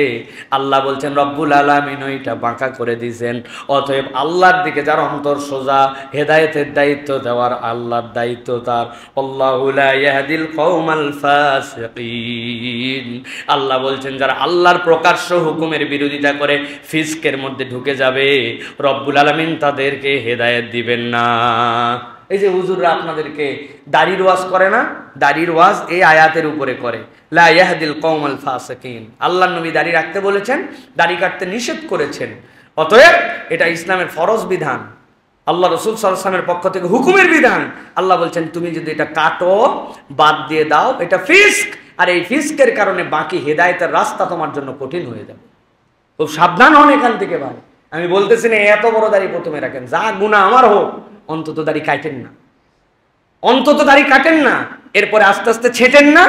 আল্লাহ বলছেন রব্বুল আলামিন ওইটা বাঁকা করে দিয়েছেন। অতএব আল্লাহর দিকে যার অন্তর সোজা, হেদায়েতের দায়িত্ব দেওয়ার আল্লাহর দায়িত্ব তার। আল্লাহু লা ইয়াহদিল কওমাল ফাসিকিন। আল্লাহ বলছেন যারা আল্লাহর প্রকাশ্য হুকুমের বিরোধিতা করে ফিসকের মধ্যে ঢুকে যাবে, রব্বুল আলামিন তাদেরকে হেদায়েত দিবেন না। এই যে হুজুররা আপনাদেরকে দাড়ির ওয়াজ করে না, দাড়ির ওয়াজ এই আয়াতের উপরে করে, লা ইয়াহদিল কওমাল ফাসিকিন। আল্লাহর নবী দাড়ি রাখতে বলেছেন, দাড়ি কাটতে নিষেধ করেছেন। অতএব এটা ইসলামের ফরজ বিধান, আল্লাহ রাসূল সাল্লাল্লাহু আলাইহি ওয়াসাল্লামের পক্ষ থেকে হুকুমের বিধান। আল্লাহ বলছেন তুমি যদি এটা কাটো, বাদ দিয়ে দাও, এটা ফিস্ক, আর এই ফিস্কের কারণে বাকি হেদায়েতের রাস্তা তোমার জন্য কঠিন হয়ে যাবে। খুব সাবধান হন এখান থেকে ভাই। আমি বলতেছি না এত বড় দাড়ি প্রথমে রাখেন, যা গুনাহ আমার হোক, অন্তত দাড়ি কাটেন না, অন্তত দাড়ি কাটেন না, এরপরে আস্তে আস্তে ছেটেন না,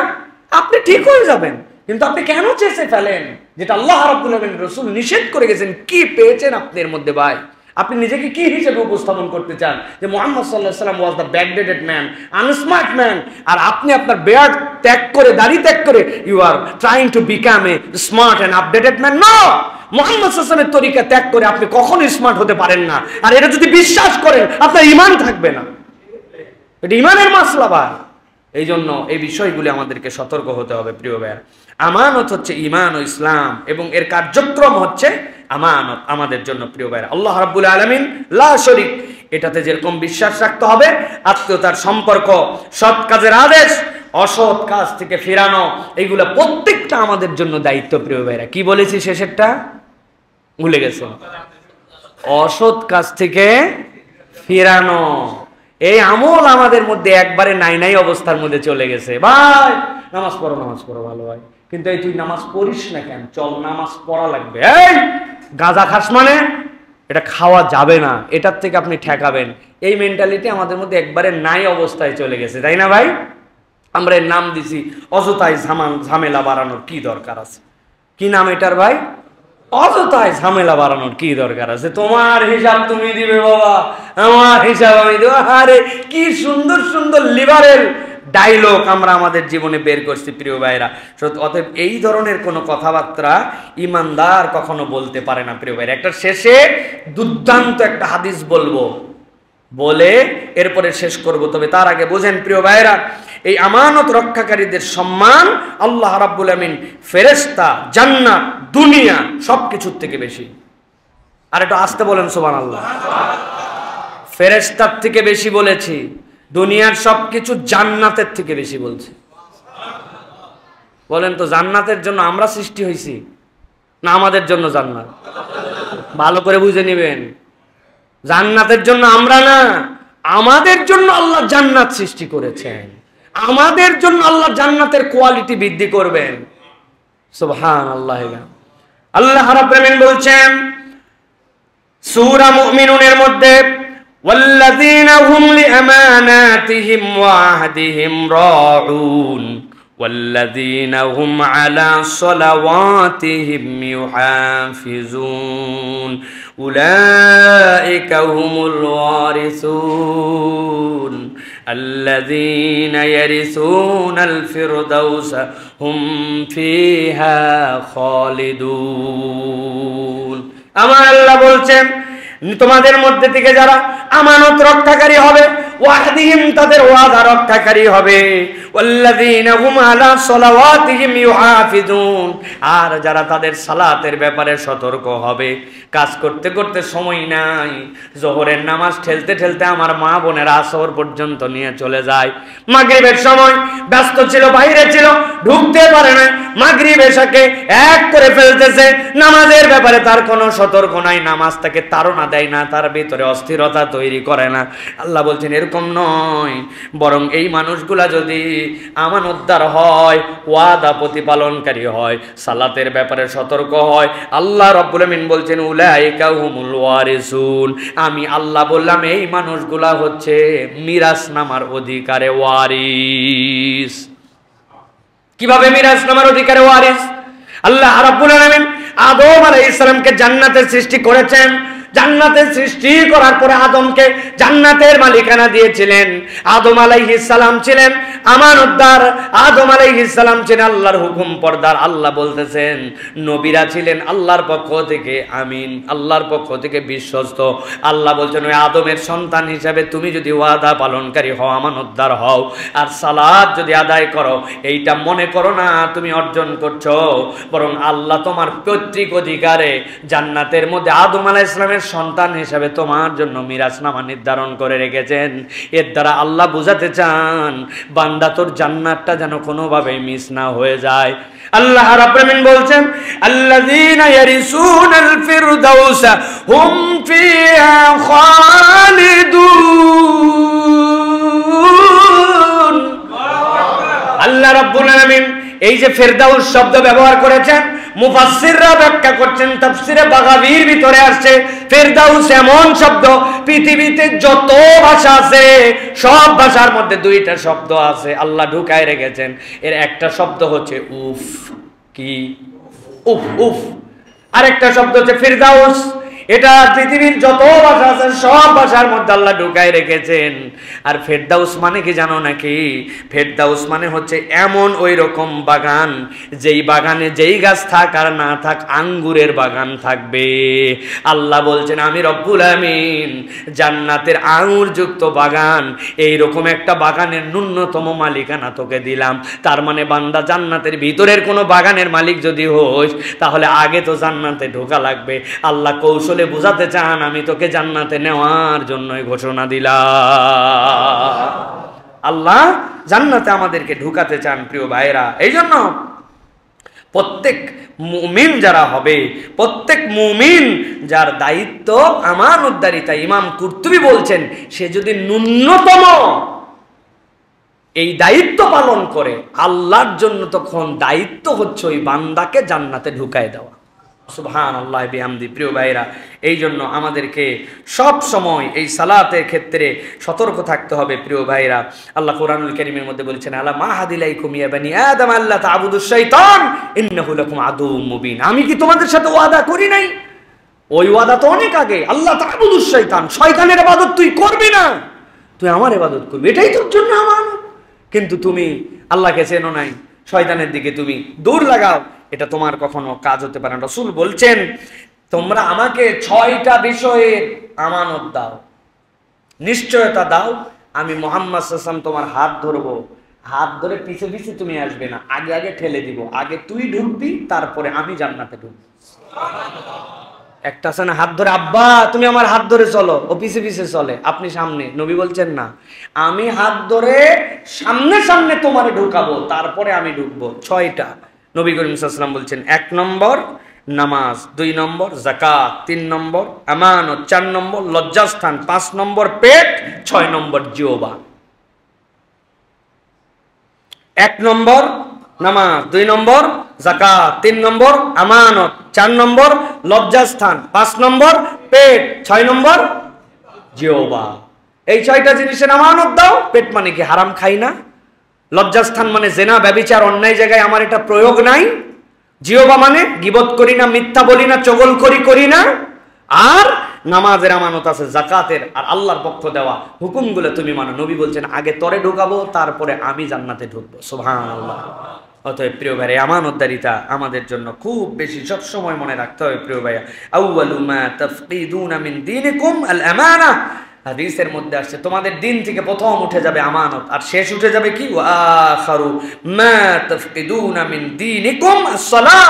আপনি ঠিক হয়ে যাবেন। কিন্তু আপনি কেন চেষে ফেলেন যেটা আল্লাহ রাব্বুল আলামিন রাসূল নিষেধ করে গেছেন? কি পেয়েছেন আপনি এর মধ্যে ভাই? আপনি নিজেকে কি হিসেবে উপস্থাপন করতে চান? যে মুহাম্মদ সাল্লাল্লাহু আলাইহি ওয়াসাল্লাম was the backdated man, unsmart man, আর আপনি আপনার বেয়ার্ড ত্যাগ করে, দাড়ি ত্যাগ করে you are trying to become a smart and updated man. No, Muhammad সাল্লাল্লাহু আলাইহি ওয়াসাল্লামের তরিকা ত্যাগ করে আপনি কখনোই স্মার্ট হতে পারেন না। আর এটা যদি বিশ্বাস করেন আপনার ঈমান থাকবে না, এটা ঈমানের মাসলা ভাই। এই জন্য এই বিষয়গুলি আমাদেরকে সতর্ক হতে হবে প্রিয় ভাই। আমানত হচ্ছে ঈমান ও ইসলাম, এবং এর কার্যক্রম হচ্ছে আমানত আমাদের জন্য প্রিয় ভাই। আল্লাহ রাব্বুল আলামিন লা শরীক, এটাতে যেরকম বিশ্বাস রাখতে হবে, আত্মীয়তার সম্পর্ক, সৎ কাজের আদেশ, অসৎ কাজ থেকে ফেরানো, এইগুলা প্রত্যেকটা আমাদের জন্য দায়িত্ব প্রিয় ভাইরা। কি বলেছি শেষেরটা ভুলে গেছে? অসৎ কাজ থেকে ফেরানো, এই আমল আমাদের মধ্যে একবারে নাই নাই অবস্থার মধ্যে চলে গেছে। ভাই নামাজ পড়ো, নামাজ পড়ো, ভালো ভাই, কিন্তু এই তুই নামাজ পড়িস না কেন? চল নামাজ পড়া লাগবে। এই গাঁজা খাস মানে এটা খাওয়া যাবে না, এটার থেকে আপনি ঠেকাবেন, এই মেন্টালিটি আমাদের মধ্যে একবারে নাই অবস্থায় চলে গেছে, তাই না ভাই? আমরা এর নাম দিছি অযথায় ঝামেলা বাড়ানোর কি দরকার আছে? কি নাম এটার ভাই? অযথায় ঝামেলা বাড়ানোর কি দরকার আছে? তোমার হিসাব তুমি দিবে বাবা, আমার হিসাব আমি দেব। আরে কি সুন্দর সুন্দর লিবারেল ডায়লগ আমরা আমাদের জীবনে বের করছি প্রিয় ভাইরা। অতএব এই ধরনের কোনো কথাবার্তা ইমানদার কখনো বলতে পারে না প্রিয় ভাইরা। একটা শেষে দুর্দান্ত একটা হাদিস বলবো, বলে এরপরে শেষ করব। তবে তার আগে বোঝেন প্রিয় ভাইরা, এই আমানত রক্ষাকারীদের সম্মান আল্লাহ রাব্বুল আমিন ফেরেশতা, জান্নাত, দুনিয়া সবকিছুর থেকে বেশি। আর একটু আসতে বলেন সুবহানাল্লাহ। ফেরেশতার থেকে বেশি বলেছি, দুনিয়ার সবকিছু জান্নাতের থেকে বেশি বলছি। বলেন তো, জান্নাতের জন্য আমরা সৃষ্টি হয়েছি না আমাদের জন্য জান্নাত? ভালো করে বুঝে নেবেন, জান্নাতের জন্য আমরা না, আমাদের জন্য আল্লাহ জান্নাত সৃষ্টি করেছেন, আমাদের জন্য আল্লাহ জান্নাতের কোয়ালিটি বৃদ্ধি করবেন। সুবহানাল্লাহ। আল্লাহ রাব্বুল আলামিন বলছেন সূরা মুমিনুনের মধ্যে, ওয়াল্লাযীনা হুম লিআমানাতিহিম ওয়া আহদিহিম রাউন ওয়াল্লাযীনা হুম আলা সালাওয়াতিহিম ইউহাফিজুন উলাইকা হুমুল ওয়ারিসুন আল্লাযীনা ইয়ারিসুনাল ফিরদাউসা হুম ফিহা খালিদুন। আমার আল্লাহ বলছেন তোমাদের মধ্যে থেকে যারা আমানত রক্ষাকারী হবে, ওয়াহদিহিম তাদের ওয়াদা রক্ষাকারী হবে, ওয়াল্লাযীনা হুম আলা সালাওয়াতিহিম ইউহাফিজুন আর যারা তাদের সালাতের ব্যাপারে সতর্ক হবে। কাজ করতে করতে সময় নাই, যোহরের নামাজ ঠেলতে ঠেলতে আমার মা বোনেরা আসর পর্যন্ত নিয়ে চলে যায়। মাগরিবের সময় ব্যস্ত ছিল, বাইরে ছিল, ঢুকতে পারে না, মাগরিব এশাকে এক করে ফেলতেছে। নামাজের ব্যাপারে তার কোনো সতর্ক নাই, নামাজ তাকে তাড়না দেয় না, তার ভিতরে অস্থিরতা তৈরি করে না। আল্লাহ বলছেন এরকম নয়, বরং এই মানুষগুলা যদি আমানতদার হয়, ওয়াদা প্রতিপালনকারী হয়, সালাতের ব্যাপারে সতর্ক হয়, আল্লাহ রাব্বুল আমিন বলছেন উলাইকা হুমুল ওয়ারিসুন, আমি আল্লাহ বললাম এই মানুষগুলা হচ্ছে মিরাস নামার অধিকারে ওয়ারিস। কিভাবে মিরাস নামার অধিকারে ওয়ারিস? আল্লাহ রাব্বুল আলামিন আদম আলাইহিস সালামকে জান্নাতের সৃষ্টি করেছেন। জান্নাতের সৃষ্টি করার পরে আদমকে জান্নাতের মালিকানা দিয়েছিলেন। আদম আলাইহিস সালাম ছিলেন আমানতদার, আদম আলাইহিস সালাম ছিলেন আল্লাহর হুকুম পর্দার। আল্লাহ বলতেছেন নবীরা ছিলেন আল্লাহর পক্ষ থেকে আমিন, আল্লাহর পক্ষ থেকে বিশ্বস্ত। আল্লাহ বলছেন ওই আদমের সন্তান হিসাবে তুমি যদি ওয়াদা পালনকারী হও, আমানতদার হও, আর সালাত যদি আদায় করো, এইটা মনে করো না তুমি অর্জন করছো, বরং আল্লাহ তোমার পৈতৃক অধিকারে জান্নাতের মধ্যে আদম আলাইহিস সালামের সন্তান হিসাবে তোমার জন্য মিরাসনামা নির্ধারণ করে রেখেছেন। এর দ্বারা আল্লাহ বুঝাতে চান বান্দা তোর জান্নাতটা যেন কোনোভাবে মিস না হয়ে যায়। আল্লাহ রাব্বুল আমিন বলছেন আল্লাযীনা ইয়ারিসুনাল ফিরদাউসা হুম ফিহা খালিদুন। আল্লাহ রাব্বুল আলামিন এই যে ফেরদাউস শব্দ ব্যবহার করেছেন, মুফাসসিররা ব্যাখ্যা করছেন, তাফসীরে বাগাবীর ভিতরে আসছে ফেরদাউস এমন শব্দ, পৃথিবীতে যত ভাষা আছে সব ভাষার মধ্যে দুইটা শব্দ আছে আল্লাহ ঢুকায় রেখেছেন। এর একটা শব্দ হচ্ছে উফ, কি উফ উফ, আরেকটা শব্দ হচ্ছে ফিরদাউস। এটা পৃথিবীর যত ভাষা আছে সব ভাষার মধ্যে আল্লাহ ঢুকায় রেখেছেন। আর ফেরদাউস মানে কি জানো নাকি? ফেরদাউস মানে হচ্ছে এমন ওই রকম বাগান, যেই বাগানে যেই গাছ থাক আর না থাক আঙ্গুরের বাগান থাকবে। আল্লাহ বলছেন আমি রব্বুল আমিন জান্নাতের আঙ্গুরযুক্ত বাগান, এই রকম একটা বাগানের ন্যূনতম মালিকানা তোকে দিলাম। তার মানে বান্দা জান্নাতের ভিতরের কোনো বাগানের মালিক যদি হোস, তাহলে আগে তো জান্নাতে ঢোকা লাগবে। আল্লাহ কৌশল বুঝাতে চান আমি তোকে জান্নাতে নেওয়ার জন্যই ঘোষণা দিলাম। আল্লাহ জান্নাতে আমাদেরকে ঢুকাতে চান প্রিয় ভাইরা। এই জন্য প্রত্যেক মুমিন যারা হবে, প্রত্যেক মুমিন যার দায়িত্ব আমানতদারিতা, ইমাম কুরতুবী বলছেন সে যদি ন্যূনতম এই দায়িত্ব পালন করে, আল্লাহর জন্য তখন দায়িত্ব হচ্ছে ওই বান্দাকে জান্নাতে ঢুকায় দেওয়া। সুবহানাল্লাহ বিহামদি। প্রিয় ভাইরা, এই জন্য আমাদেরকে সব সময় এই সালাতের ক্ষেত্রে সতর্ক থাকতে হবে প্রিয় ভাইরা। আল্লাহ কোরআনুল কারীমের মধ্যে বলেছেন আলা মা হাদিলাইকুম ইয়া বানি আদম আল্লা তা'বুদুশ শাইতান ইন্নাহু লাকুম আদুউম মুবিন। আমি কি তোমাদের সাথে ওয়াদা করি নাই? ওই ওয়াদা তো অনেক আগে। আল্লাহ তা'বুদুশ শাইতান, শয়তানের ইবাদত তুই করবি না, তুই আমার ইবাদত করবি, এটাই তোর জন্য আমানত। কিন্তু তুমি আল্লাহকে চেনো নাই, শয়তানের দিকে তুমি দূর লাগাও, এটা তোমার কখনো কাজ হতে পারে না। রাসূল বলছেন তোমরা আমাকে 6টা বিষয়ের আমানত দাও, নিশ্চয়তা দাও, আমি মুহাম্মদ সাল্লাল্লাহু আলাইহি ওয়াসাল্লাম তোমার হাত ধরবো, হাত ধরে পিছে পিছে তুমি আসবে না, আগে আগে ঠেলে দিব, আগে তুই ঢুকবি তারপরে আমি জান্নাতে ঢুকবো। একটা আছে না হাত ধরে, আব্বা তুমি আমার হাত ধরে চলো, ও পিছে পিছে চলে, আপনি সামনে। নবী বলছেন না, আমি হাত ধরে সামনে সামনে তোমারে ঢুকাবো, তারপরে আমি ঢুকবো। 6টা। নবী করিম সাল্লাল্লাহু আলাইহি ওয়াসাল্লাম বলছেন 1 নম্বর নামাজ 2 নম্বর, যাকাত 3 নম্বর, আমানত 4 নম্বর, লজ্জাস্থান 5 নম্বর, পেট 6 নম্বর, জিহ্বা। 1 নম্বর নামাজ, 2 নম্বর যাকাত, 3 নম্বর আমানত, 4 নম্বর লজ্জাস্থান, 5 নম্বর পেট, 6 নম্বর জিহ্বা। এই 6টা জিনিসের আমানত দাও। পেট মানে কি হারাম খাই না, লজ্জাস্থান মানে জেনা ব্যভিচার অন্যায় জায়গায় আমার এটা প্রয়োগ নাই, জিহ্বা মানে গীবত করি না, মিথ্যা বলি না, চগলখড়ি করি না, আর নামাজের আমানত আছে, যাকাতের আর আল্লাহর পক্ষ দেওয়া হুকুমগুলো তুমি মানো। নবী বলছেন আগে তরে ঢুকাবো, তারপরে আমি জান্নাতে ঢুকবো। সুবহানাল্লাহ। অতএব প্রিয় ভাই, আমানতদারিতা আমাদের জন্য খুব বেশি সবসময় মনে রাখতে হবে প্রিয় ভাইয়া। আউয়ালু মা তাফকিদুনা মিন দীনিকুম আল আমানা। হাদিসের মধ্যে আসছে তোমাদের দিন থেকে প্রথম উঠে যাবে আমানত, আর শেষ উঠে যাবে কি? ওয়া আখিরু মা তাফকিদুনা মিন দীনিকুম আস-সালাহ।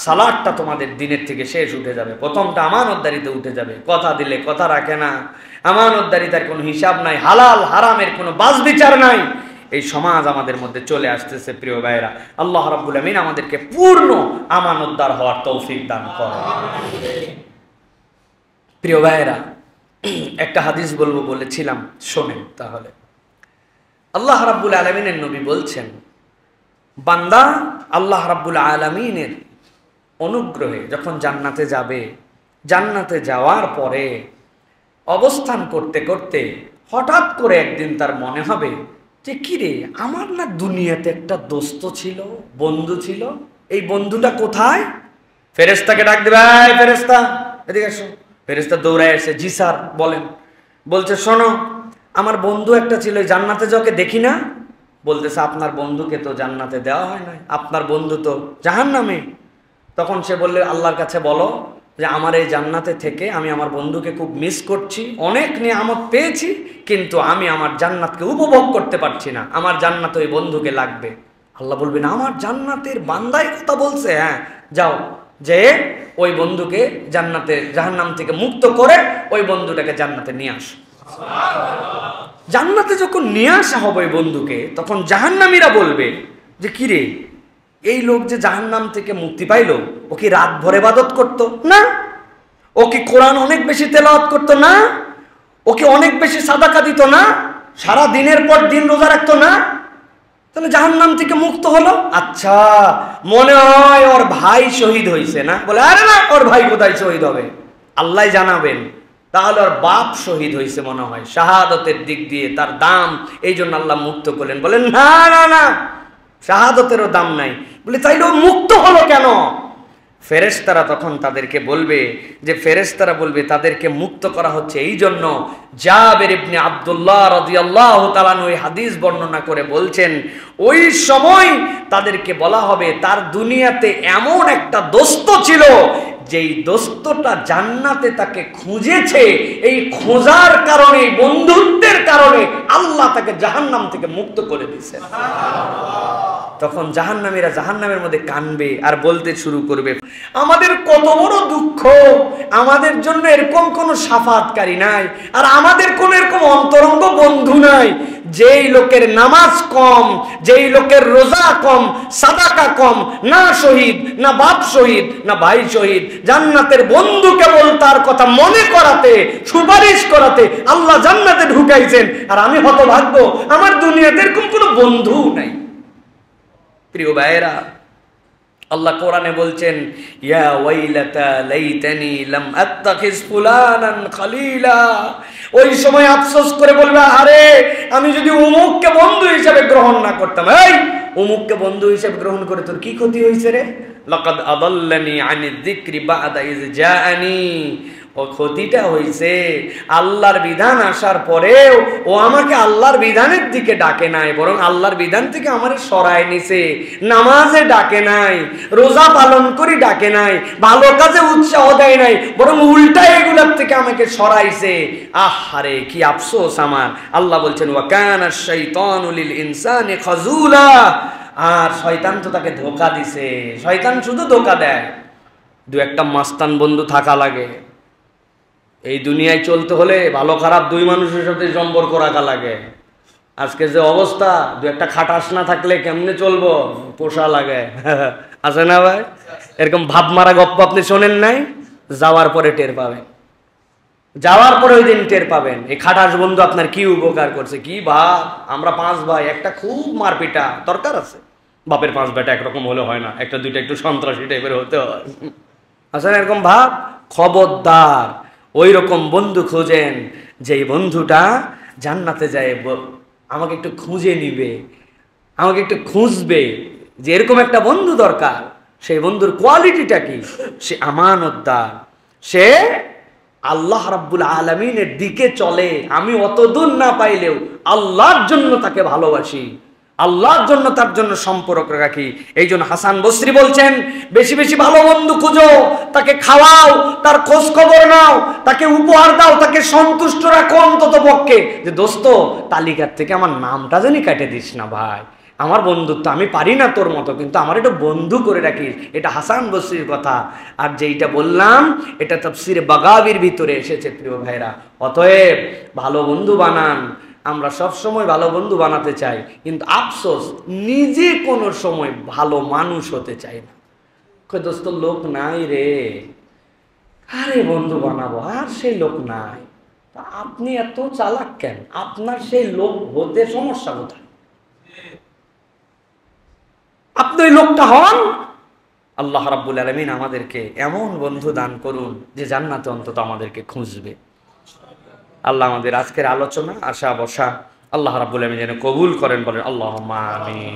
সালাতটা তোমাদের দিনের থেকে শেষ উঠে যাবে। প্রথমটা আমানতদারিতে উঠে যাবে। কথা দিলে কথা রাখে না, আমানতদারিতার কোনো হিসাব নাই, হালাল হারামের কোনো বাছ বিচার নাই। এই সমাজ আমাদের মধ্যে চলে আসতেছে প্রিয় ভাইরা। আল্লাহ রাব্বুল আমিন আমাদেরকে পূর্ণ আমানতদার হওয়ার তৌফিক দান করেন। প্রিয় ভাইরা, একটা হাদিস বলবো বলেছিলাম, শোনেন তাহলে। আল্লাহ রাব্বুল আলামিনের নবী বলছেন, বান্দা আল্লাহ রাব্বুল আলামিনের অনুগ্রহে যখন জান্নাতে যাবে, জান্নাতে যাওয়ার পরে অবস্থান করতে করতে হঠাৎ করে একদিন তার মনে হবে যে কিরে, আমার না দুনিয়াতে একটা দোস্ত ছিল, বন্ধু ছিল, এই বন্ধুটা কোথায়? ফেরেশতাকে ডাক দেবে, এই ফেরেশতা এদিকে আসো। ফেরেশতা দৌড়ায় এসে, জি স্যার বলেন। বলছে শোনো, আমার বন্ধু একটা ছিল, জান্নাতে যাকে দেখি না। বলতেছে আপনার বন্ধুকে তো জান্নাতে দেওয়া হয় না, আপনার বন্ধু তো জাহান্নামে। তখন সে বললে আল্লাহর কাছে বলো যে আমার এই জান্নাতে থেকে আমি আমার বন্ধুকে খুব মিস করছি, অনেক নিয়ামত পেয়েছি, কিন্তু আমি আমার জান্নাতকে উপভোগ করতে পারছি না, আমার জান্নাত ওই বন্ধুকে লাগবে। আল্লাহ বলবেন আমার জান্নাতের বান্দাই কথা বলছে, হ্যাঁ যাও, যে ওই বন্ধুকে জান্নাতে জাহান্নাম থেকে মুক্ত করে ওই বন্ধুটাকে জান্নাতে নিয়ে আসো। জান্নাতে যখন নিয়ে আসা হবে ওই বন্ধুকে, তখন জাহান্নামীরা বলবে যে কিরে, এই লোক যে জাহান্নাম থেকে মুক্তি পাইল, ও কি রাত ভর ইবাদত করতো না? ও কি কোরআন অনেক বেশি তেলাওয়াত করতো না? ও কি অনেক বেশি সাদাকা দিত না? সারা দিনের পর দিন রোজা রাখতো না? তাহলে জাহান্নাম থেকে মুক্ত হলো। আচ্ছা, মনে হয় ওর ভাই শহীদ হয়েছে না? বলে আরে না, ওর ভাই কোথায় শহীদ হবে, আল্লাহ জানাবেন। তাহলে ওর বাপ শহীদ হয়েছে মনে হয়, শাহাদতের দিক দিয়ে তার দাম, এই জন্য আল্লাহ মুক্ত করলেন। বলেন না না না, শাহাদতেরও দাম নাই। বলে তাইলে ও মুক্ত হলো কেন? ফেরেশতারা তখন তাদেরকে বলবে যে, ফেরেশতারা বলবে তাদেরকে মুক্ত করা হচ্ছে এই জন্য। জাবের ইবনে আব্দুল্লাহ রাদিয়াল্লাহু তাআলা ওই হাদিস বর্ণনা করে বলছেন, ওই সময় তাদেরকে বলা হবে তার দুনিয়াতে এমন একটা দোস্ত ছিল, যেই দোস্তটা জান্নাতে তাকে খুঁজেছে, এই খোঁজার কারণে, বন্ধুত্বের কারণে আল্লাহ তাকে জাহান্নাম থেকে মুক্ত করে দিয়েছেন। তখন জাহান্নামীরা জাহান্নামের মধ্যে কানবে আর বলতে শুরু করবে, আমাদের কত বড় দুঃখ, আমাদের জন্য এরকম কোনো শাফাতকারী নাই, আর আমাদের কোনো এরকম অন্তরঙ্গ বন্ধু নাই। যেই লোকের নামাজ কম, যেই লোকের রোজা কম, সাদাকা কম, না শহীদ, না বাপ শহীদ, না ভাই শহীদ, জান্নাতের বন্ধু কেবল তার কথা মনে করাতে, সুপারিশ করাতে আল্লাহ জান্নাতে ঢুকাইছেন, আর আমি হতভাগ্য, আমার দুনিয়াতে এরকম কোনো বন্ধু নাই। প্রিয় ভাইরা, আল্লাহ কোরআনে বলছেন, ইয়া ওয়াইলাতা লাইতানি লাম আত্তাখিজ ফুলানান খালিলা। ওই সময় আফসোস করে বলবে, আরে আমি যদি অমুককে বন্ধু হিসেবে গ্রহণ না করতাম। এই অমুককে বন্ধু হিসেবে গ্রহণ করে তোর কি ক্ষতি হয়েছে রে? লাকাদ আদাল্লানি আনিয যিকরি বা'দা ইয জাআনি। ও ক্ষতিটা হয়েছে আল্লাহর বিধান আসার পরেও ও আমাকে আল্লাহর বিধানের দিকে ডাকে নাই, বরং আল্লাহর বিধান থেকে আমারে সরায় নিছে। নামাজে ডাকে নাই, রোজা পালন করি ডাকে নাই, ভালো কাজে উৎসাহ দেয় নাই, বরং উল্টা এগুলোর থেকে আমাকে সরাইছে। আহারে কি আফসোস আমার। আল্লাহ বলছেন, ওয়া কানা শাইতানু লিল ইনসানি খাযুলা। আর শয়তান তো তাকে ধোঁকা দিছে। শয়তান শুধু ধোঁকা দেয়। দু একটা মাস্তান বন্ধু থাকা লাগে। এই দুনিয়ায় চলতে হলে ভালো খারাপ দুই মানুষের সাথে সম্পর্ক রাখা লাগে। আজকে যে অবস্থা, দু একটা খাটাস না থাকলে কেমনে চলবো, পোষা লাগে। আছে না ভাই? এরকম ভাব মারা গপ্প আপনি শোনেন নাই? যাওয়ার পরে টের পাবেন, যাওয়ার পরে ওই দিন টের পাবেন এই খাটাস বন্ধু আপনার কি উপকার করছে। কি ভাব, আমরা 5 ভাই, একটা খুব মারপিটা দরকার আছে। বাপের 5 বেটা একরকম হলে হয় না, একটা দুইটা একটু সন্ত্রাসী টাইপের হতে হয়। আসলে এরকম ভাব, খবরদার ওই রকম বন্ধু খোঁজেন যেই বন্ধুটা জান্নাতে যায় আমাকে একটু খুঁজে নিবে, আমাকে একটু খুঁজবে, যে এরকম একটা বন্ধু দরকার। সেই বন্ধুর কোয়ালিটিটা কি? সে আমানতদার, সে আল্লাহ রাব্বুল আলামিনের দিকে চলে। আমি অত দূর না পাইলেও আল্লাহর জন্য তাকে ভালোবাসি, আল্লাহর জন্য তার জন্য সম্পর্ক রাখি। এই জন্য হাসান বসরি বলছেন, বেশি বেশি ভালো বন্ধু খুঁজো, তাকে খাওয়াও, তার খোঁজ খবর নাও, তাকে উপহার দাও, তাকে সন্তুষ্ট রাখো অন্তত পক্ষে। যে দোস্ত, তালিকার থেকে আমার নামটা জানি কেটে দিস না ভাই, আমার বন্ধুত্ব আমি পারি না তোর মতো, কিন্তু আমার এটা বন্ধু করে রাখিস। এটা হাসান বসরির কথা। আর যেইটা বললাম এটা তাফসিরে বাগাবির ভিতরে এসেছে প্রিয় ভাইরা। অতএব ভালো বন্ধু বানান। আমরা সব সময় ভালো বন্ধু বানাতে চাই, কিন্তু আফসোস নিজে কোনো সময় ভালো মানুষ হতে চাই না। কই দোস্ত লোক নাই রে, আরে বন্ধু বানাবো, আর সেই লোক নাই। তা আপনি এত চালাক কেন? আপনার সেই লোক হতে সমস্যা কোথায়? আপনি ওই লোকটা হন। আল্লাহ রাব্বুল আলামিন আমাদেরকে এমন বন্ধু দান করুন যে জান্নাতে অন্তত আমাদেরকে খুঁজবে। আল্লাহ আমাদের আজকের আলোচনা, আশা বসা আল্লাহ রাব্বুল আলামিন যেন কবুল করেন, বলেন আল্লাহুম্মা আমিন।